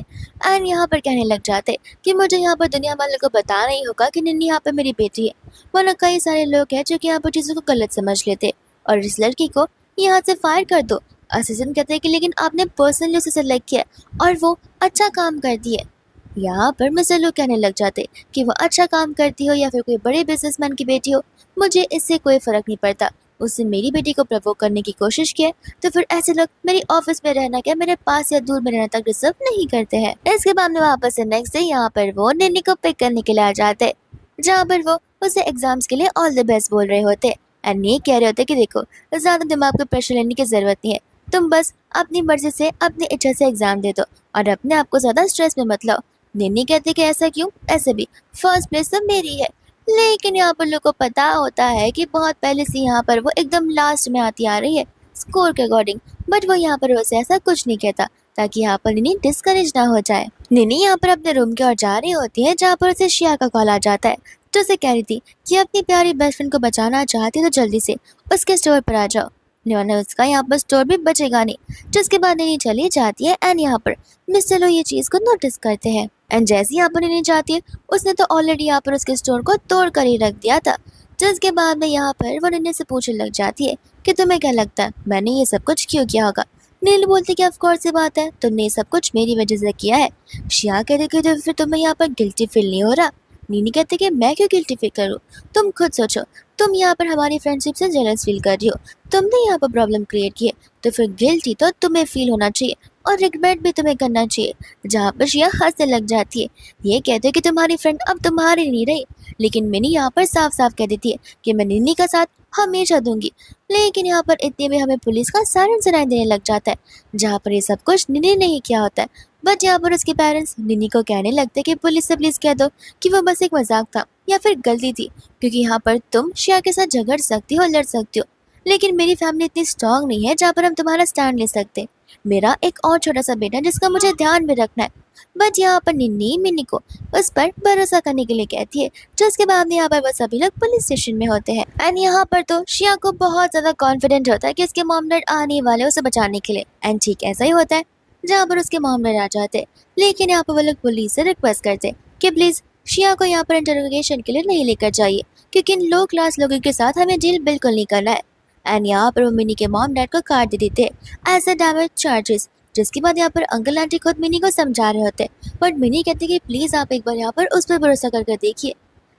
एंड यहाँ पर कहने लग जाते कि मुझे यहाँ पर दुनिया वालों को बताना ही होगा कि निन्नी यहाँ पर मेरी बेटी है, वरना कई सारे लोग हैं जो कि यहाँ पर चीजों को गलत समझ लेते और इस लड़की को यहाँ से फायर कर दो। असिस्टेंट कहते हैं कि लेकिन आपने पर्सनली उसे सेलेक्ट किया और वो अच्छा काम करती है। यहाँ पर मिस्टर लोग कहने लग जाते कि वो अच्छा काम करती हो या फिर कोई बड़े बिजनेसमैन की बेटी हो, मुझे इससे कोई फर्क नहीं पड़ता। उसने मेरी बेटी को प्रवोक करने की कोशिश की तो फिर ऐसे लोग मेरी ऑफिस में रहना क्या, मेरे पास या दूर में रहना तक डिजर्व नहीं करते हैं। इसके बाद में वापस से नेक्स्ट डे यहाँ पर वो निन्नी को पिक करने के लिए आ जाते, जहाँ पर वो उसे एग्जाम्स के लिए ऑल द बेस्ट बोल रहे होते एंड ये कह रहे होते कि देखो, ज्यादा दिमाग पे प्रेशर लेने की जरूरत नहीं है, तुम बस अपनी मर्जी से अपनी इच्छा से एग्जाम दे दो और अपने आप को ज्यादा स्ट्रेस में मत लो। निन्नी कहती कि ऐसा क्यों, ऐसे भी फर्स्ट प्लेस तो मेरी है। लेकिन यहाँ पर लोग को पता होता है कि बहुत पहले से यहाँ पर वो एकदम लास्ट में आती आ रही है स्कोर के अकॉर्डिंग, बट वो यहाँ पर वैसे ऐसा कुछ नहीं कहता ताकि यहाँ पर निन्नी डिस्करेज ना हो जाए। निन्नी यहाँ पर अपने रूम की ओर जा रही होती है जहाँ पर उसे शिया का कॉल आ जाता है, जो उसे कह रही थी कि अपनी प्यारी बेस्ट फ्रेंड को बचाना चाहती है तो जल्दी से उसके स्टोर पर आ जाओ, वरना उसका यहाँ पर स्टोर भी बचेगा नहीं। जिसके बाद निन्नी चली जाती है एंड यहाँ पर मिस्टर लो ये चीज को नोटिस करते हैं एंड जैसे यहाँ पर निन्नी जाती है उसने तो ऑलरेडी यहाँ पर उसके स्टोर को तोड़ कर ही रख दिया था। जिसके बाद में यहाँ पर वो निन्नी से पूछने लग जाती है कि तुम्हें क्या लगता है मैंने ये सब कुछ क्यों किया होगा। नील बोलती कि ऑफ कोर्स ये बात है, तुमने ये सब कुछ मेरी वजह से किया है। शिया कहते कि तो फिर तुम्हें यहाँ पर गिल्टी फील नहीं हो रहा। नीनी कहते कि मैं क्यों गिल्टी फील करूँ, तुम खुद सोचो, तुम यहाँ पर हमारी फ्रेंडशिप से जेलस फील कर रही हो, तुमने यहाँ पर प्रॉब्लम क्रिएट की है, तो फिर गिल्टी तो तुम्हें फील होना चाहिए और रिग्रेट भी तुम्हें करना चाहिए। जहाँ पर शिया हंसने लग जाती है, ये कहते हैं कि तुम्हारी फ्रेंड अब तुम्हारी नहीं रही, लेकिन मिनी यहाँ पर साफ साफ कह देती है कि मैं निन्नी का साथ हमेशा दूंगी। लेकिन यहाँ पर इतने में हमें पुलिस का सायरन सुनाई देने लग जाता है, जहाँ पर ये सब कुछ निन्नी ने ही किया होता है। बट यहाँ पर उसके पेरेंट्स निन्नी को कहने लगते हैं कि पुलिस से प्लीज कह दो कि वो बस एक मजाक था या फिर गलती थी, क्योंकि यहाँ पर तुम शिया के साथ झगड़ सकती हो, लड़ सकती हो, लेकिन मेरी फैमिली इतनी स्ट्रांग नहीं है जहाँ पर हम तुम्हारा स्टैंड ले सकते। मेरा एक और छोटा सा बेटा जिसका मुझे ध्यान में रखना है। बट यहाँ पर निन्नी मिन्नी को उस पर भरोसा करने के लिए कहती है, जिसके बाद में यहाँ पर वो सभी लोग पुलिस स्टेशन में होते हैं एंड यहाँ पर तो शिया को बहुत ज्यादा कॉन्फिडेंट होता है कि उसके मॉम डैड आने वाले उसे बचाने के लिए एंड ठीक ऐसा ही होता है। जहाँ पर उसके मॉम डैड आ जाते। लेकिन यहाँ पर वो लोग पुलिस से रिक्वेस्ट करते कि प्लीज शिया को यहाँ पर इंटरोगेशन के लिए नहीं लेकर जाइए, क्योंकि इन लो क्लास लोगों के साथ हमें डील बिल्कुल नहीं करना है। एंड यहाँ पर वो मिनी के मॉम डैड को काट दे देते एज अ डैमेज चार्जेस। जिसके बाद यहाँ पर अंकल आंटी खुद मिनी को समझा रहे होते, बट मिनी कहती कि प्लीज आप एक बार यहाँ पर उस पर भरोसा कर देखिए,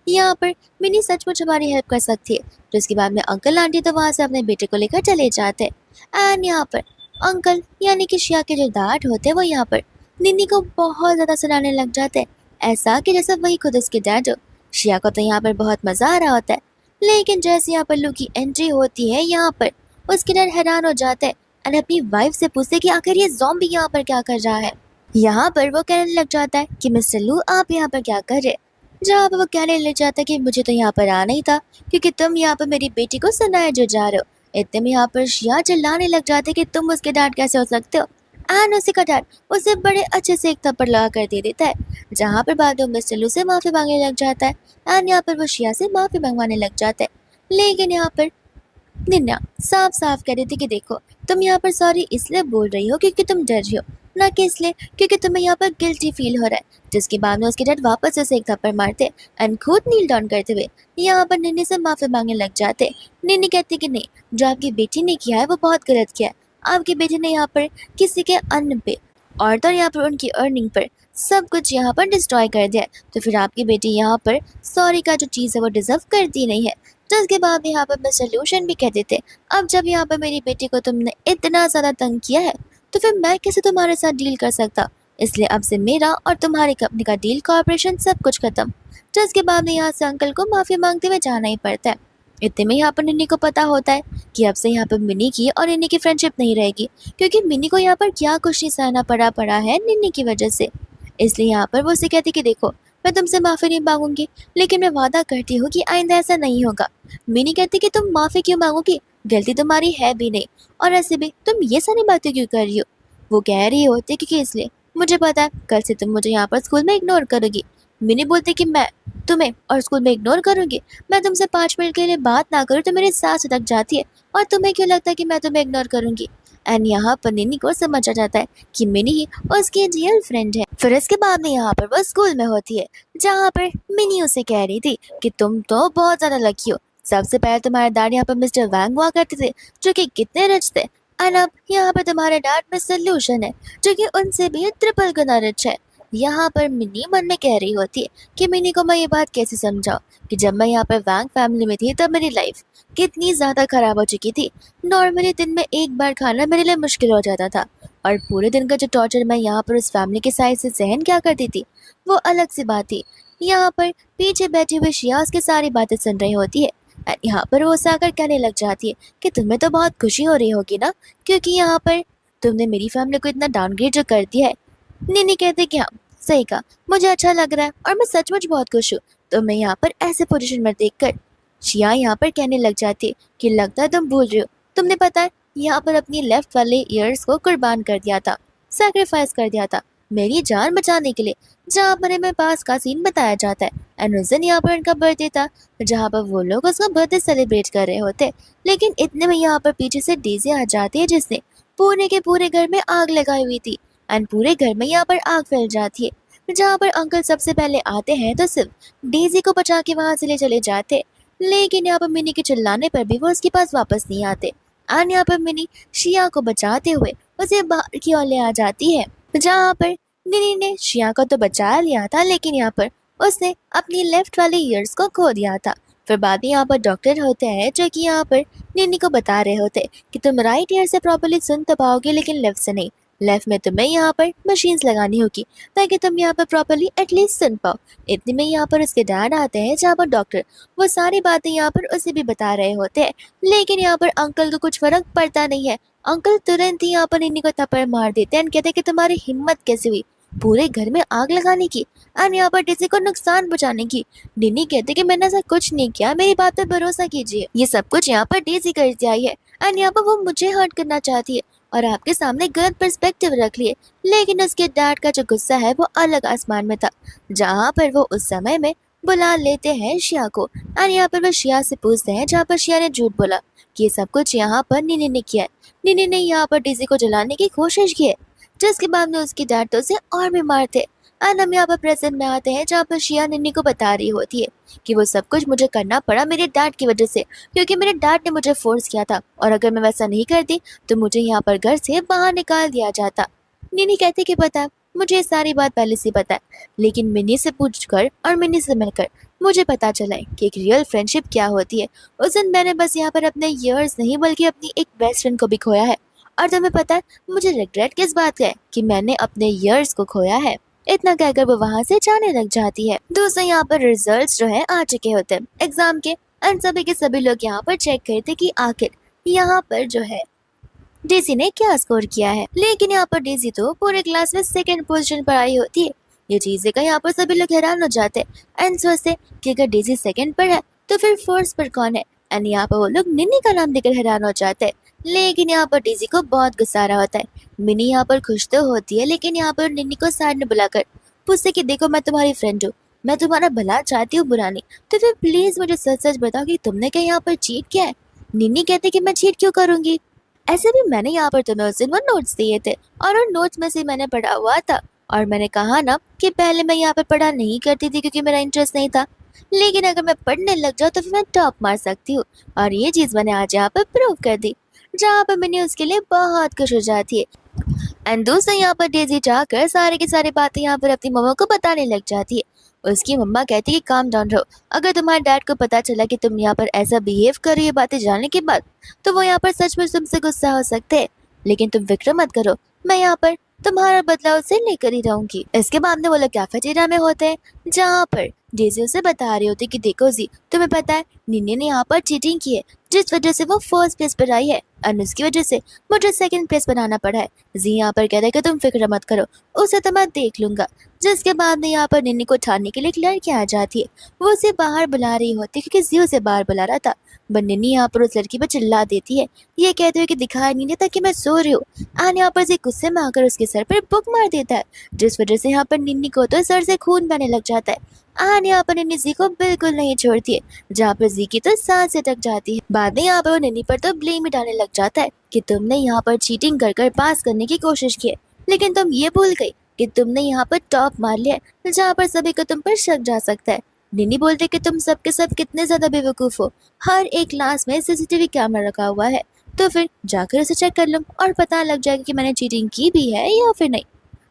यहाँ पर मिनी सचमुच हमारी हेल्प कर सकती है। जिसके बाद में अंकल आंटी तो वहाँ से अपने बेटे को लेकर चले जाते हैं। एंड यहाँ पर अंकल यानी कि शिया के जो डैड होते हैं वो यहाँ पर निन्नी को बहुत ज्यादा सुनाने लग जाते हैं, ऐसा कि जैसे वही खुद उसके डैड हो। शिया को तो यहाँ पर बहुत मजा आ रहा होता है, लेकिन जैसे यहाँ पर लू की एंट्री होती है यहाँ पर उसके डैड हैरान हो जाते हैं एंड अपनी वाइफ से पूछते कि आखिर ये ज़ॉम्बी यहाँ पर क्या कर रहा है। यहाँ पर वो कहने लग जाता है कि मिस्टर लू आप यहाँ पर क्या कर रहे। जहाँ पर वो कहने लग जाता है कि मुझे तो यहाँ पर आना ही था, क्योंकि तुम यहाँ पर मेरी बेटी को सुनाए जो जा रहे हो। इतने में यहाँ पर शिया चिल्लाने लग जाते कि तुम उसके डैड कैसे हो सकते हो। एंड उसी का डैड उसे बड़े अच्छे से एक थप्पड़ लगा कर दे देता है, जहाँ पर बाद में मिस्टर लू से माफी मांगने लग जाता है। एंड यहाँ पर वो शिया से माफी मंगवाने लग जाता है। लेकिन यहाँ पर निन्ना साफ साफ कह रही थी कि देखो तुम यहाँ पर सॉरी इसलिए बोल रही हो क्योंकि तुम डर रही हो, ना कि इसलिए क्योंकि तुम्हें यहाँ पर गिल्टी फील हो रहा है। जिसके बाद में उसके डैड वापस उसे एक थप्पड़ मारते एंड खुद नील डाउन करते हुए यहाँ पर निन्नी से माफी मांगने लग जाते। निन्नी कहती कि नहीं, जो आपकी बेटी ने किया है वो बहुत गलत किया है। आपकी बेटी ने यहाँ पर किसी के अन्न पे और तो यहाँ पर उनकी अर्निंग पर सब कुछ यहाँ पर डिस्ट्रॉय कर दिया है, तो फिर आपकी बेटी यहाँ पर सॉरी का जो चीज़ है वो डिजर्व करती नहीं है। तो उसके बाद यहाँ पर मिस्टर लूशन भी कहते थे अब जब यहाँ पर मेरी बेटी को तुमने इतना ज़्यादा तंग किया है तो फिर मैं कैसे तुम्हारे साथ डील कर सकता, इसलिए अब से मेरा और तुम्हारी कंपनी का डील कॉर्पोरेशन सब कुछ खत्म। तो उसके बाद में यहाँ से अंकल को माफ़ी मांगते हुए जाना ही पड़ता है। इतने में यहाँ पर निन्नी को पता होता है कि अब से यहाँ पर मिनी की और निन्नी की फ्रेंडशिप नहीं रहेगी, क्योंकि मिनी को यहाँ पर क्या कुछ नहीं सहना पड़ा है निन्नी की वजह से। इसलिए यहाँ पर वो उसे कहती कि देखो मैं तुमसे माफ़ी नहीं मांगूंगी, लेकिन मैं वादा करती हूँ कि आइंदा ऐसा नहीं होगा। मिनी कहती कि तुम माफ़ी क्यों मांगोगी, गलती तुम्हारी है भी नहीं, और ऐसे भी तुम ये सारी बातें क्यों कर रही हो। वो कह रही होती कि इसलिए मुझे पता है कल से तुम मुझे यहाँ पर स्कूल में इग्नोर करोगी। मिनी बोलती कि मैं तुम्हें और स्कूल में इग्नोर करूंगी, मैं तुमसे 5 मिनट के लिए बात ना करूँ तो मेरी सांस अटक जाती है, और तुम्हें क्यों लगता है कि मैं तुम्हें इग्नोर करूंगी। एंड यहाँ पर निन्नी को समझ आ जाता है कि मिनी ही उसकी रियल फ्रेंड है। फिर इसके बाद में यहाँ पर वो स्कूल में होती है, जहाँ पर मिनी उसे कह रही थी कि तुम तो बहुत ज्यादा लकी हो। सबसे पहले तुम्हारे डैड यहाँ पर मिस्टर वैंग हुआ करते थे जो कि कितने रिच थे, एंड अब यहाँ पर तुम्हारे डैड मिस्टर लूशन है जो कि उनसे भी ट्रिपल गुना रिच है। यहाँ पर मिनी मन में कह रही होती है कि मिनी को मैं ये बात कैसे समझाऊं कि जब मैं यहाँ पर वैंग फैमिली में थी तब मेरी लाइफ कितनी ज्यादा खराब हो चुकी थी। नॉर्मली दिन में एक बार खाना मेरे लिए मुश्किल हो जाता था, और पूरे दिन का जो टॉर्चर मैं यहाँ पर उस फैमिली के साइड से सहन क्या करती थी वो अलग सी बात थी। यहाँ पर पीछे बैठी हुई शिया उसकी सारी बातें सुन रही होती है। यहाँ पर वो उसे आकर कहने लग जाती है कि तुम्हें तो बहुत खुशी हो रही होगी ना, क्योंकि यहाँ पर तुमने मेरी फैमिली को इतना डाउनग्रेड जो कर दिया है। निन्नी कहते कि हाँ सही कहा, मुझे अच्छा लग रहा है और मैं सचमुच बहुत खुश हूँ तो मैं यहाँ पर ऐसे पोजीशन में देखकर। शिया यहाँ पर कहने लग जाती है कि लगता है तुम भूल रही हो, तुमने पता है यहाँ पर अपनी लेफ्ट वाले ईयर्स को कुर्बान कर दिया था, सैक्रिफाइस कर दिया था मेरी जान बचाने के लिए। जहाँ पर हमें पास का सीन बताया जाता है एंड उस दिन यहाँ पर उनका बर्थडे था, जहाँ पर वो लोग उसका बर्थडे सेलिब्रेट कर रहे होते। लेकिन इतने में यहाँ पर पीछे से डेज़ी आ जाती है जिसने पूरे के पूरे घर में आग लगाई हुई थी, एंड पूरे घर में यहाँ पर आग फैल जाती है। जहाँ पर अंकल सबसे पहले आते हैं तो सिर्फ डेज़ी को बचा के वहाँ से ले चले जाते, लेकिन यहाँ पर मिनी के चिल्लाने पर भी वो उसके पास वापस नहीं आते। एंड यहाँ पर मिनी शिया को बचाते हुए उसे बाहर की ओर ले आ जाती है, जहाँ पर निनी ने शिया को तो बचा लिया था, लेकिन यहाँ पर उसने अपनी लेफ्ट वाले ईयर्स को खो दिया था। फिर बाद में यहाँ पर डॉक्टर होते हैं जो कि यहाँ पर निनी को बता रहे होते कि तुम राइट ईयर से प्रॉपर्ली सुन तो पाओगे लेकिन लेफ्ट से नहीं, लेफ्ट में तुम्हें यहाँ पर मशीन्स लगानी होगी ताकि तुम यहाँ पर प्रॉपर्ली एटलीस्ट सुन पाओ। इतने में यहाँ पर उसके डैड आते हैं, जहाँ पर डॉक्टर वो सारी बातें यहाँ पर उसे भी बता रहे होते हैं, लेकिन यहाँ पर अंकल को कुछ फर्क पड़ता नहीं है। अंकल तुरंत ही यहाँ पर निन्नी को थप्पड़ मार देते हैं, कहते हैं कि तुम्हारी हिम्मत कैसे हुई पूरे घर में आग लगाने की और यहाँ पर किसी को नुकसान पहुंचाने की। निन्नी कहते कि मैंने ऐसा कुछ नहीं किया, मेरी बात पे भरोसा कीजिए, ये सब कुछ यहाँ पर डेज़ी करती आई है और यहाँ पर वो मुझे हर्ट करना चाहती है और आपके सामने गलत पर्सपेक्टिव रख लिए। लेकिन उसके डैड का जो गुस्सा है वो अलग आसमान में था, जहाँ पर वो उस समय में बुला लेते हैं शिया को और यहाँ पर वो शिया से पूछते हैं, जहाँ पर शिया ने झूठ बोला कि ये सब कुछ यहाँ पर निन्नी ने किया है। निन्नी ने यहाँ पर डेज़ी को जलाने की कोशिश की है। जिसके बाद में उसकी डैड तो उसे और भी मारते। एंड हम यहाँ पर प्रेजेंट में आते हैं जहाँ पर शिया निन्नी को बता रही होती है कि वो सब कुछ मुझे करना पड़ा मेरे डैड की वजह से, क्योंकि मेरे डैड ने मुझे फोर्स किया था और अगर मैं वैसा नहीं करती तो मुझे यहाँ पर घर से बाहर निकाल दिया जाता। निन्नी कहती कि पता है, मुझे ये सारी बात पहले से पता है, लेकिन मिन्नी से पूछकर और मिन्नी से मिलकर मुझे पता चला है कि एक रियल फ्रेंडशिप क्या होती है। उस दिन मैंने बस यहाँ पर अपने ईयर्स नहीं बल्कि अपनी एक बेस्ट फ्रेंड को भी खोया है। और तुम्हें पता है मुझे रिग्रेट किस बात का है कि मैंने अपने ईयर्स को खोया है। इतना कहकर वो वहाँ से जाने लग जाती है। दूसरे यहाँ पर रिजल्ट्स जो है आ चुके होते हैं एग्जाम के, एंड सभी के सभी लोग यहाँ पर चेक करते कि आखिर यहाँ पर जो है डेजी ने क्या स्कोर किया है। लेकिन यहाँ पर डेजी तो पूरे क्लास में सेकंड पोजीशन पर आई होती है। ये चीज देखकर यहाँ पर सभी लोग हैरान हो जाते हैं एंड सोचते कि अगर डेजी सेकंड पर है तो फिर फोर्थ पर कौन है। एंड यहाँ पर वो लोग निन्नी का नाम देकर हैरान हो जाते हैं। लेकिन यहाँ पर डेजी को बहुत गुस्सा आ रहा होता है। मिनी यहाँ पर खुश तो होती है लेकिन यहाँ पर निन्नी को साइड में बुलाकर पूछते कि देखो मैं तुम्हारी फ्रेंड हूँ, मैं तुम्हारा भला चाहती हूँ बुरा नहीं, तो फिर प्लीज मुझे सच सच बताओ कि तुमने क्या यहाँ पर चीट किया है। निन्नी कहते कि मैं चीट क्यों करूंगी, ऐसे भी मैंने यहाँ पर तुम्हें उस दिन वो नोट्स दिए थे और उन नोट्स में से मैंने पढ़ा हुआ था और मैंने कहा ना कि पहले मैं यहाँ पर पढ़ा नहीं करती थी क्योंकि मेरा इंटरेस्ट नहीं था, लेकिन अगर मैं पढ़ने लग जाऊँ तो फिर मैं टॉप मार सकती हूँ और ये चीज मैंने आज यहाँ पर प्रूव कर दी। जहाँ पर मैंने उसके लिए बहुत खुश हो जाती है। एंड दूसरा यहाँ पर डेजी जाकर सारी की सारी बातें यहाँ पर अपनी मम्मा को बताने लग जाती है। उसकी मम्मा कहती है कि काम डाउन रहो, अगर तुम्हारे डैड को पता चला कि तुम यहाँ पर ऐसा बिहेव कर रही हो बातें जानने के बाद तो वो यहाँ पर सचमुच तुमसे गुस्सा हो सकते हैं, लेकिन तुम फिक्र मत करो, मैं यहाँ पर तुम्हारा बदला उसे लेकर ही रहूंगी। इसके बाद में वो लोग कैफेटेरिया में होते हैं जहाँ पर डेजी उसे बता रही होती कि देखो जी तुम्हें पता है निन्नी ने यहाँ पर चीटिंग की है जिस वजह से वो फर्स्ट प्लेस पर आई है और उसकी वजह से मुझे सेकंड प्लेस बनाना पड़ा है। जी यहाँ पर कह रहे कि तुम फिक्र मत करो, उसे तो मैं देख लूंगा। जिसके बाद में यहाँ पर निन्नी को उठाने के लिए एक लड़की आ जाती है। वो उसे बाहर बुला रही होती है क्योंकि जी उसे बाहर बुला रहा था। पर निन्नी यहाँ पर उस लड़की पर चिल्ला देती है, ये कहते हुए कि दिखाई नहीं देता कि मैं सो रही हूँ। एंड यहाँ पर जी गुस्से में आकर उसके सर पर बुक मार देता है जिस वजह से यहाँ पर निन्नी को तो सर से खून बहने लग जाता है। एंड यहाँ पर निन्नी जी को बिल्कुल नहीं छोड़ती है, जहाँ पर जी की तो सांस अटक जाती है। बाद में यहाँ पर वो निन्नी पर तो ब्लेम ही डालने लग जाता है कि तुमने यहाँ पर चीटिंग कर कर पास करने की कोशिश की है, लेकिन तुम ये भूल गई कि तुमने यहाँ पर टॉप मार लिया है जहाँ पर सभी को तुम पर शक जा सकता है। निन्नी बोलते कि तुम सबके सब कितने ज्यादा बेवकूफ हो, हर एक क्लास में सीसीटीवी कैमरा रखा हुआ है, तो फिर जाकर उसे चेक कर लो और पता लग जाएगा कि मैंने चीटिंग की भी है या फिर नहीं।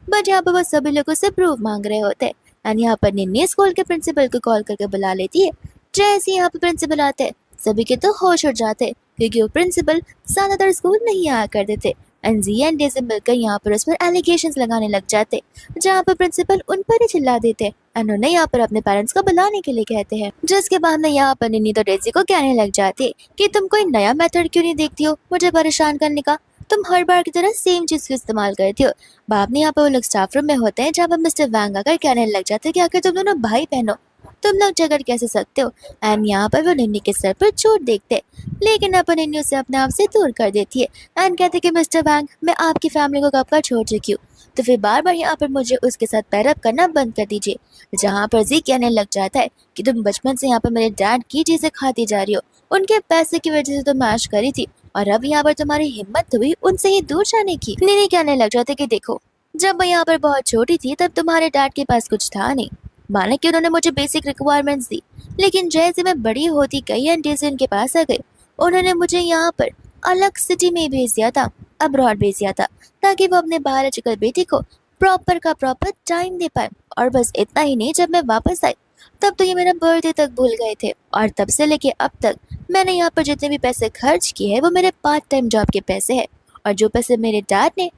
बट यहाँ पर वो सभी लोगों से प्रूफ मांग रहे होते हैं। एंड यहाँ पर निन्नी स्कूल के प्रिंसिपल को कॉल करके बुला लेती है। जैसे यहाँ पर प्रिंसिपल आते हैं सभी के तो होश उड़ जाते हैं क्योंकि वो प्रिंसिपल ज्यादातर स्कूल नहीं आया करते थे। एंड जी एंड डेजी मिलकर यहाँ पर उस पर एलिगेशंस लगाने लग जाते जहाँ पर प्रिंसिपल उन पर ही चिल्ला देते एंड उन्हें यहाँ पर अपने पेरेंट्स को बुलाने के लिए कहते हैं। जिसके बाद में यहाँ पर निन्नी तो डेजी को कहने लग जाती कि तुम कोई नया मेथड क्यों नहीं देखती हो मुझे परेशान करने का, तुम हर बार की तरह सेम चीज को इस्तेमाल करती हो। बाद में यहाँ पर वो लोग स्टाफ रूम में होते हैं जहाँ पर मिस्टर वैंग आकर कहने लग जाते हैं कि आखिर तुम दोनों भाई बहनों तुम लोग झगड़ कैसे सकते हो। एंड यहाँ पर वो निन्नी के सर पर चोट देखते लेकिन अब निन्नी उसे अपने आप से दूर कर देती है एंड कहते कि मिस्टर वैंग मैं आपकी फैमिली को कब का छोड़ चुकी हूँ, तो फिर बार बार यहाँ पर मुझे उसके साथ पैरअप करना बंद कर दीजिए। जहाँ पर जी कहने लग जाता है कि तुम बचपन से यहाँ पर मेरे डैड की चीजें खाती जा रही हो, उनके पैसे की वजह से तुम ऐश करी थी और अब यहाँ पर तुम्हारी हिम्मत हुई उनसे ही दूर जाने की। निन्नी कहने लग जाते कि देखो जब मैं यहाँ पर बहुत छोटी थी तब तुम्हारे डैड के पास कुछ था नहीं, माना कि उन्होंने मुझे बेसिक रिक्वायरमेंट्स दी, लेकिन जैसे मैं बड़ी होती गई एंड जैसे उनके पास आ गई उन्होंने मुझे यहाँ पर अलग सिटी में भेज दिया था, अब्रॉड भेज दिया था ताकि वो अपने बायोलॉजिकल बेटे को प्रॉपर का प्रॉपर टाइम दे पाए। और बस इतना ही नहीं, जब मैं वापस आई तब तो ये मेरा बर्थडे तक भूल गए थे और तब से लेके अब तक मैंने यहाँ पर जितने भी पैसे खर्च किए हैं वो मेरे पार्ट टाइम जॉब के पैसे है और जो पैसे मेरे डैड ने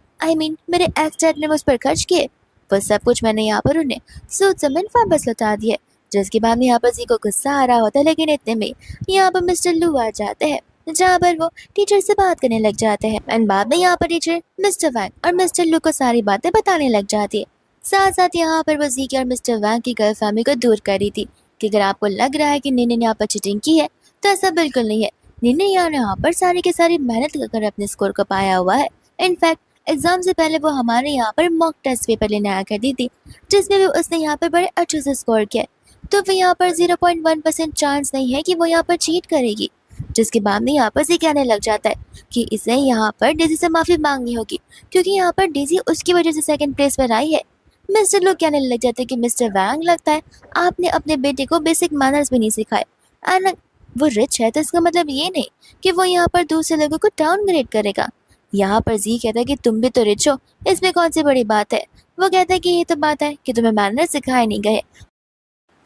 मेरे एक्स डैड ने उस पर खर्च किए वो सब कुछ मैंने यहाँ पर उन्हें सूद समेत वापस लौटा दिए। जिसके बाद में यहाँ पर जी को गुस्सा आ रहा होता है, लेकिन इतने में यहाँ पर मिस्टर लू आ जाते हैं जहाँ पर वो टीचर से बात करने लग जाते हैं एंड बाद में यहाँ पर टीचर मिस्टर वैंग और मिस्टर लू को सारी बातें बताने लग जाती है। साथ साथ यहाँ पर वो जी की और मिस्टर वैंग की गर्ल फैमिली को दूर कर रही थी कि अगर आपको लग रहा है कि निन्नी ने यहाँ पर चीटिंग की है तो ऐसा बिल्कुल नहीं है। निन्नी यहाँ पर सारी की सारी मेहनत कर अपने स्कोर को पाया हुआ है। इनफैक्ट एग्जाम से पहले वो हमारे यहाँ पर मॉक टेस्ट पेपर लेने आया करती थी जिसमें भी उसने यहाँ पर बड़े अच्छे से स्कोर किया, तो फिर यहाँ पर 0.1% चांस नहीं है कि वो यहाँ पर चीट करेगी। जिसके बाद में यहाँ पर से कहने लग जाता है कि इसे यहाँ पर डेजी से माफी मांगनी होगी, क्योंकि यहाँ पर डेजी उसकी वजह से सेकंड प्लेस पर आई है। मिस्टर लू कहने लग जाते हैं कि मिस्टर वैंग, लगता है आपने अपने बेटे को बेसिक मैनर्स भी नहीं सिखाए। एंड वो रिच है तो इसका मतलब ये नहीं कि वो यहाँ पर दूसरे लोगों को डाउनग्रेड करेगा। यहाँ पर जी कहता है कि तुम भी तो रिच हो, इसमें कौन सी बड़ी बात है। वो कहता है कि ये तो बात है कि तुम्हें मैनर्स सिखाए नहीं गए,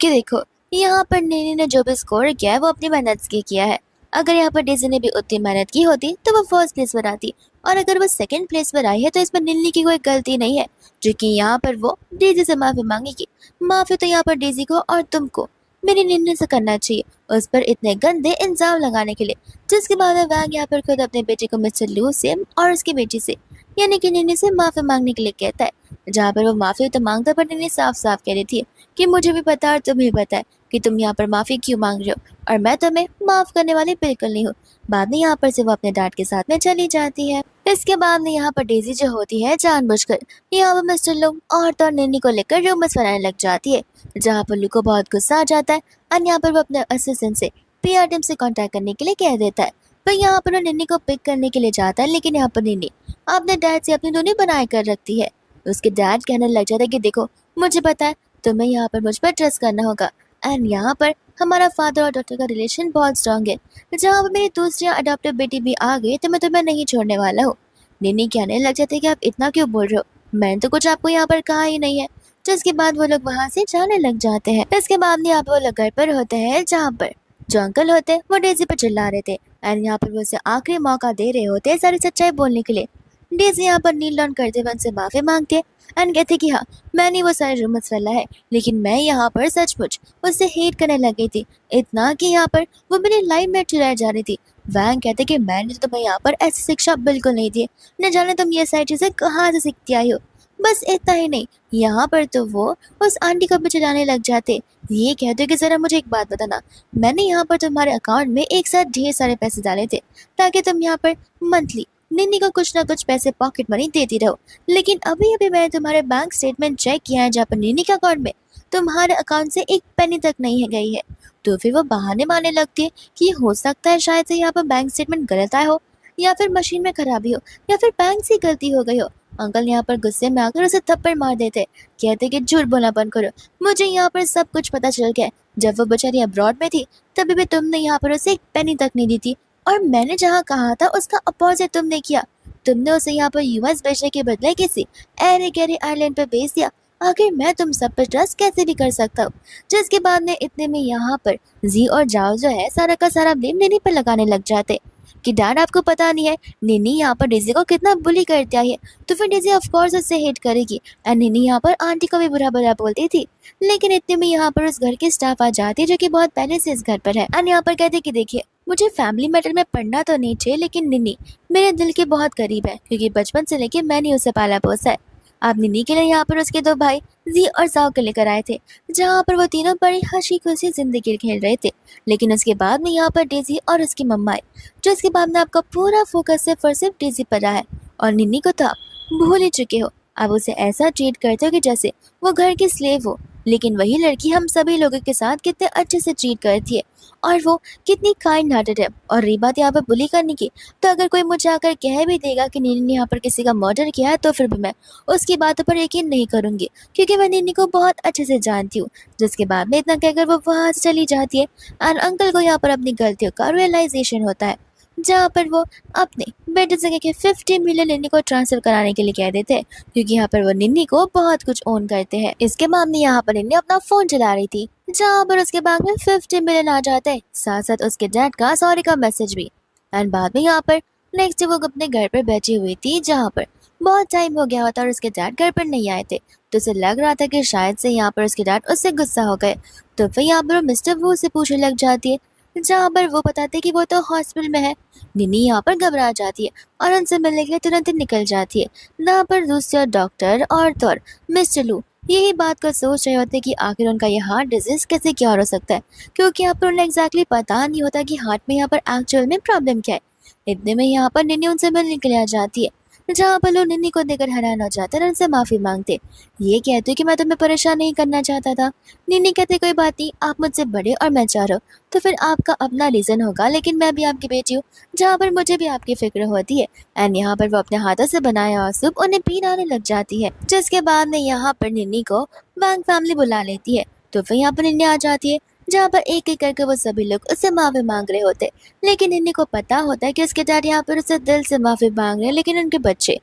कि देखो यहाँ पर निनी ने जो भी स्कोर किया है वो अपनी मेहनत से किया है। अगर यहाँ पर डेजी ने भी उतनी मेहनत की होती तो वो फर्स्ट प्लेस पर आती, और अगर वो सेकंड प्लेस पर आई है तो इसमें निन्नी की कोई गलती नहीं है, जो कि यहाँ पर वो डेजी से माफी मांगेगी। माफी तो यहाँ पर डेजी को और तुमको मेरी निन्नी से करना चाहिए, उस पर इतने गंदे इल्जाम लगाने के लिए। जिसके बाद वैंग यहाँ पर खुद अपने बेटे को मिस्टर लू से और उसकी बेटी से यानी कि निन्नी से माफी मांगने के लिए कहता है। जहाँ पर वो माफी तो मांगता, पर निन्नी साफ साफ कह देती है कि मुझे भी पता और तुम्हें भी पता है कि तुम यहाँ पर माफी क्यों मांग रहे हो, और मैं तुम्हें माफ करने वाली बिल्कुल नहीं हूँ। बाद में यहाँ पर से वो अपने डैड के साथ में चली जाती है। इसके बाद में यहाँ पर डेजी जो होती है जानबूझकर यहाँ पर मिस्टर लू और निन्नी को लेकर रूमर्स बनाने लग जाती है, जहाँ पर लू को बहुत गुस्सा आ जाता है और यहाँ पर वो अपने असिस्टेंट से पीआर टीम से कांटेक्ट करने के लिए कह देता है। पर यहाँ पर वो निन्नी को पिक करने के लिए जाता है, लेकिन यहाँ पर निन्नी अपने डैड से अपनी दूरी बनाए कर रखती है। उसके डैड कहने लग जाता है कि देखो मुझे पता है तुम्हें यहाँ पर मुझ पर ट्रस्ट करना होगा, एंड यहाँ पर हमारा फादर और डॉक्टर का रिलेशन बहुत स्ट्रांग है। जहाँ पर मेरी दूसरी अडॉप्टिव बेटी भी आ गई तो मैं तुम्हें नहीं छोड़ने वाला हूँ। निन्नी कहने लग जाते कि आप इतना क्यों बोल रहे हो, मैंने तो कुछ आपको यहाँ पर कहा ही नहीं है। जिसके बाद वो लोग वहाँ से जाने लग जाते हैं। इसके बाद में यहाँ पर वो लोग घर पर होते हैं, जहाँ पर जो अंकल होते हैं वो डेजी पर चिल्ला रहे थे, एंड यहाँ पर वो उसे आखिरी मौका दे रहे होते हैं सारी सच्चाई बोलने के लिए। डेजी यहाँ पर नील डाउन करते हुए उनसे माफी मांगते हैं एंड कहते कि हाँ मैंने वो सारे रूमर्स फैला है, लेकिन मैं यहाँ पर सचमुच उससे हेट करने लग गई थी, इतना कि यहाँ पर वो मेरी लाइफ में चुराई जा रही थी। वैंग कहते कि मैंने तो तुम्हें यहाँ पर ऐसी शिक्षा बिल्कुल नहीं दी, न जाने तुम ये सारी चीजें कहाँ से सीखती आई हो। बस इतना ही नहीं, यहाँ पर तो वो उस आंटी को भी चिढ़ाने लग जाते। ये कहते कि जरा मुझे एक बात बताना, मैंने यहाँ पर तुम्हारे अकाउंट में एक साथ ढेर सारे पैसे डाले थे ताकि तुम यहाँ पर मंथली निन्नी को कुछ ना कुछ पैसे पॉकेट मनी देती रहो, लेकिन अभी अभी मैंने तुम्हारे बैंक स्टेटमेंट चेक किया है, जहाँ पर निन्नी के अकाउंट में तुम्हारे अकाउंट से एक पेनी तक नहीं है गई है। तो फिर वो बहाने मारने लगती है कि हो सकता है शायद से यहाँ पर बैंक स्टेटमेंट गलत आया हो, या फिर मशीन में खराबी हो, या फिर बैंक से गलती हो गई हो। अंकल यहाँ पर गुस्से में आकर उसे थप्पड़ मार देते, कहते कि झूठ बोलना बंद करो, मुझे यहाँ पर सब कुछ पता चल गया। जब वो बेचारी अब्रॉड में थी तभी भी तुमने यहाँ पर उसे एक पेनी तक नहीं दी थी, और मैंने जहाँ कहा था उसका अपोजिट तुमने किया। तुमने उसे यहाँ पर यूएस भेजने के बदले किसी एरे गहरे आइलैंड पर भेज दिया। आखिर मैं तुम सब पर ट्रस्ट कैसे भी कर सकता हूँ। जिसके बाद में इतने में यहाँ पर जी और जाओ जो है सारा का सारा ब्लेम निन्नी पर लगाने लग जाते कि डैड आपको पता नहीं है निन्नी यहाँ पर डेजी को कितना बुली करती आई है, तो फिर डेजी ऑफ कोर्स उससे हेट करेगी। एंड निन्नी यहाँ पर आंटी को भी बुरा बुरा बोलती थी, लेकिन इतने में यहाँ पर उस घर के स्टाफ आ जाती है जो कि बहुत पहले से इस घर पर है। एंड यहाँ पर कहते कि देखिए मुझे फैमिली मैटर में पढ़ना तो नहीं चाहिए, लेकिन निन्नी मेरे दिल के बहुत करीब है, क्योंकि बचपन से लेके मैंने उसे पाला पोसा है। आप निन्नी के लिए यहाँ पर उसके दो भाई जी और जाओ के लेकर आए थे, जहाँ पर वो तीनों बड़ी हंसी खुशी जिंदगी खेल रहे थे। लेकिन उसके बाद में यहाँ पर डेजी और उसकी मम्मा आई, जो इसके बाद में आपका पूरा फोकस सिर्फ और सिर्फ डेजी पर रहा है, और निन्नी को तो आप भूल ही चुके हो। आप उसे ऐसा ट्रीट करते हो कि जैसे वो घर की स्लेव हो, लेकिन वही लड़की हम सभी लोगों के साथ कितने अच्छे से ट्रीट करती है, और वो कितनी काइंड हार्टेड है। और रही बात यहाँ पर बुली करने की, तो अगर कोई मुझे आकर कह भी देगा कि निन्नी ने यहाँ पर किसी का मर्डर किया है, तो फिर भी मैं उसकी बातों पर यकीन नहीं करूंगी, क्योंकि मैं निन्नी को बहुत अच्छे से जानती हूँ। जिसके बाद में इतना कहकर वो वहाँ से चली जाती है, और अंकल को यहाँ पर अपनी गलतियों का रियलाइजेशन होता है, जहाँ पर वो अपने बेटे से कह के 50 मिलियन निन्नी को ट्रांसफर कराने के लिए कह देते हैं, क्योंकि यहाँ पर वो निन्नी को बहुत कुछ ओन करते हैं। इसके बाद में यहाँ पर निन्नी अपना फोन चला रही थी, जहाँ पर उसके बैंक में 50 मिलियन आ जाते हैं, साथ साथ उसके डैड का सॉरी का मैसेज भी। एंड बाद में यहाँ पर नेक्स्ट वो अपने घर पर बैठी हुई थी, जहाँ पर बहुत टाइम हो गया होता और उसके डैड घर पर नहीं आए थे, तो उसे लग रहा था कि शायद से यहाँ पर उसके डैड उससे गुस्सा हो गए। तो फिर यहाँ पर मिस्टर वू से पूछने लग जाती है, जहाँ पर वो बताते कि वो तो हॉस्पिटल में है। निन्नी यहाँ पर घबरा जाती है और उनसे मिलने के लिए तुरंत ही निकल जाती है। यहाँ पर दूसरे डॉक्टर और मिस्टर लू यही बात को सोच रहे होते कि आखिर उनका ये हार्ट डिजीज कैसे क्या हो सकता है, क्योंकि यहाँ पर उन्हें एग्जैक्टली पता नहीं होता कि हार्ट में यहाँ पर एक्चुअल में प्रॉब्लम क्या है। इतने में यहाँ पर निन्नी उनसे मिलने के लिए आ जाती है, जहाँ पर लोग निन्नी को देकर हैरान हो जाते और उनसे माफी मांगते। ये कहते कि मैं तुम्हें परेशान नहीं करना चाहता था। निन्नी कहते कोई बात नहीं, आप मुझसे बड़े और मैं चाह रहा हूँ तो फिर आपका अपना रीजन होगा, लेकिन मैं भी आपकी बेटी हूँ, जहाँ पर मुझे भी आपकी फिक्र होती है। एंड यहाँ पर वो अपने हाथों से बनाया हुआ सूप उन्हें पीने लग जाती है, जिसके बाद में यहाँ पर निन्नी को वांग फैमिली बुला लेती है। तो फिर यहाँ पर निन्नी आ जाती है, जहाँ पर एक एक करके वो सभी लोग उससे माफी मांग रहे होते। लेकिन निन्नी को पता होता है कि उसके डैड यहाँ पर उससे दिल से माफी मांग रहे हैं, लेकिन उनके बच्चे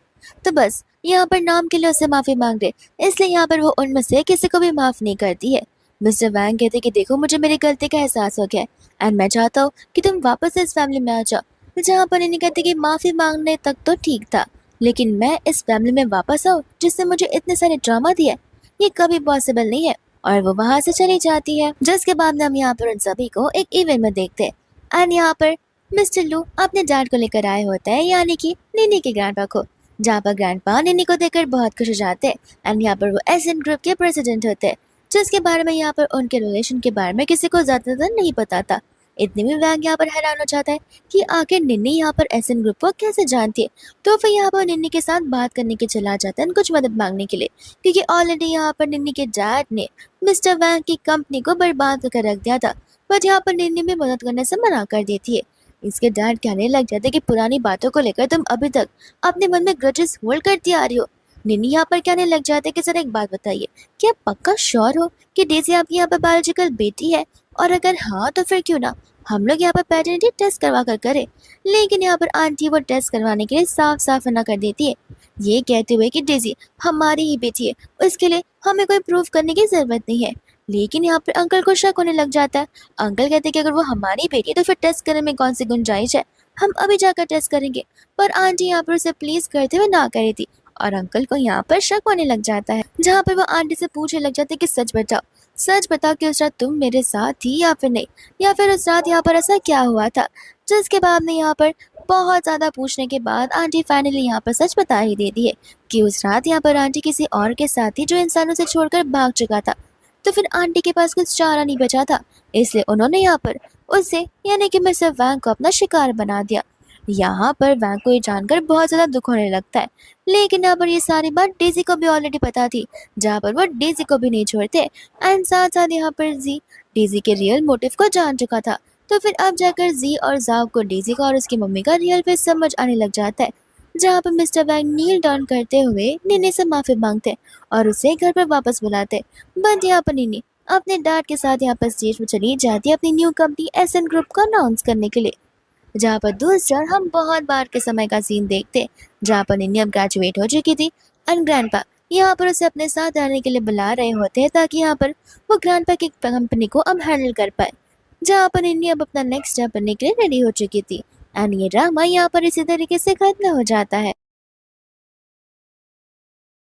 तो बस यहाँ पर नाम के लिए उससे माफी मांग रहे, इसलिए यहाँ पर वो उनमें से किसी को भी माफ नहीं करती है। मिस्टर वैंग कहते कि देखो मुझे मेरी गलती का एहसास हो गया है एंड मैं चाहता हूँ कि तुम वापस इस फैमिली में आ जाओ। जहाँ पर इन्हें कहते कि माफी मांगने तक तो ठीक था, लेकिन मैं इस फैमिली में वापस आऊँ जिसने मुझे इतने सारे ड्रामा दिए, ये कभी पॉसिबल नहीं है। और वो वहां से चली जाती है, जिसके बाद हम यहाँ पर उन सभी को एक इवेंट में देखते हैं। एंड यहाँ पर मिस्टर लू अपने डैड को लेकर आए होते हैं, यानी कि निन्नी के ग्रैंडपा को, जहाँ पर ग्रैंडपा निन्नी को देखकर बहुत खुश हो जाते हैं। एंड यहाँ पर वो एसएन ग्रुप के प्रेसिडेंट होते हैं, जिसके बारे में यहाँ पर उनके रिलेशन के बारे में किसी को ज्यादातर नहीं पता था। इतने में वैंग यहाँ पर हैरान हो जाता है कि आखिर निन्नी यहाँ पर एसएन ग्रुप को कैसे जानती है। तो फिर यहाँ पर निन्नी के साथ बात करने के चला जाता है कुछ मदद मांगने के लिए, क्योंकि ऑलरेडी यहाँ पर निन्नी के डैड ने मिस्टर वैंग की कंपनी को बर्बाद कर रख दिया था। बट यहाँ पर निन्नी भी मदद करने से मना कर देती है। इसके डैड कहने लग जाते कि पुरानी बातों को लेकर तुम अभी तक अपने मन में ग्रजेस होल्ड करती आ रही हो। निन्नी यहाँ पर कहने लग जाते कि सर एक बात बताइए, क्या पक्का श्योर हो कि डेज़ी आपकी यहाँ पर बायोलॉजिकल बेटी है? और अगर हाँ तो फिर क्यों ना हम लोग यहाँ पर पैटर्निटी टेस्ट करवा कर करें। लेकिन यहाँ पर आंटी वो टेस्ट करवाने के लिए साफ साफ मना कर देती है, ये कहते हुए कि डेज़ी हमारी ही बेटी है, उसके लिए हमें कोई प्रूफ करने की जरूरत नहीं है। लेकिन यहाँ पर अंकल को शक होने लग जाता है। अंकल कहते कि अगर वो हमारी बेटी है तो फिर टेस्ट करने में कौन सी गुंजाइश है, हम अभी जाकर टेस्ट करेंगे। पर आंटी यहाँ पर उसे प्लीज करते हुए ना करी थी, और अंकल को यहाँ पर शक होने लग जाता है, जहाँ पर वो आंटी से पूछने लग जाते कि सच बताओ कि उस रात तुम मेरे साथ थी या फिर नहीं, या फिर उस रात यहाँ पर ऐसा क्या हुआ था। जिसके बाद में यहाँ पर बहुत ज्यादा पूछने के बाद आंटी फाइनली यहाँ पर सच बता ही देती है कि उस रात यहाँ पर आंटी किसी और के साथ थी जो इंसानों से छोड़कर भाग चुका था। तो फिर आंटी के पास कुछ चारा नहीं बचा था, इसलिए उन्होंने यहाँ पर उससे यानी कि मिस्टर वैंग को अपना शिकार बना दिया। यहाँ पर वैंग को ये जानकर बहुत ज्यादा दुख होने लगता है, लेकिन यहाँ पर ये सारी बात डेज़ी को भी ऑलरेडी पता थी, जहाँ पर वो डेज़ी को भी नहीं छोड़ते। एंड साथ साथ यहाँ पर जी डेज़ी के रियल मोटिव को जान चुका था। तो फिर अब जाकर जी और जाव को डेज़ी का और उसकी मम्मी का रियल फेस समझ आने लग जाता है, जहाँ पर मिस्टर वैंग नील डाउन करते हुए निन्नी से माफी मांगते और उसे घर पर वापस बुलाते। बट यहाँ पर निन्नी अपने डैड के साथ यहाँ पर स्टेज पर चली जाती है अपनी न्यू कंपनी एसएन ग्रुप को अनाउंस करने के लिए, जहाँ पर दूसरा हम बहुत बार के समय का सीन देखते, जहाँ पर निन्नी अब ग्रेजुएट हो चुकी थी एंड ग्रैंडपा यहाँ पर उसे अपने साथ रहने के लिए बुला रहे होते हैं, ताकि यहाँ पर वो ग्रैंडपा की कंपनी को अब हैंडल कर पाए। जहाँ पर निन्नी अब अपना नेक्स्ट स्टेप बनने के लिए रेडी हो चुकी थी। एंड ये ड्रामा यहाँ पर इसी तरीके से खत्म हो जाता है।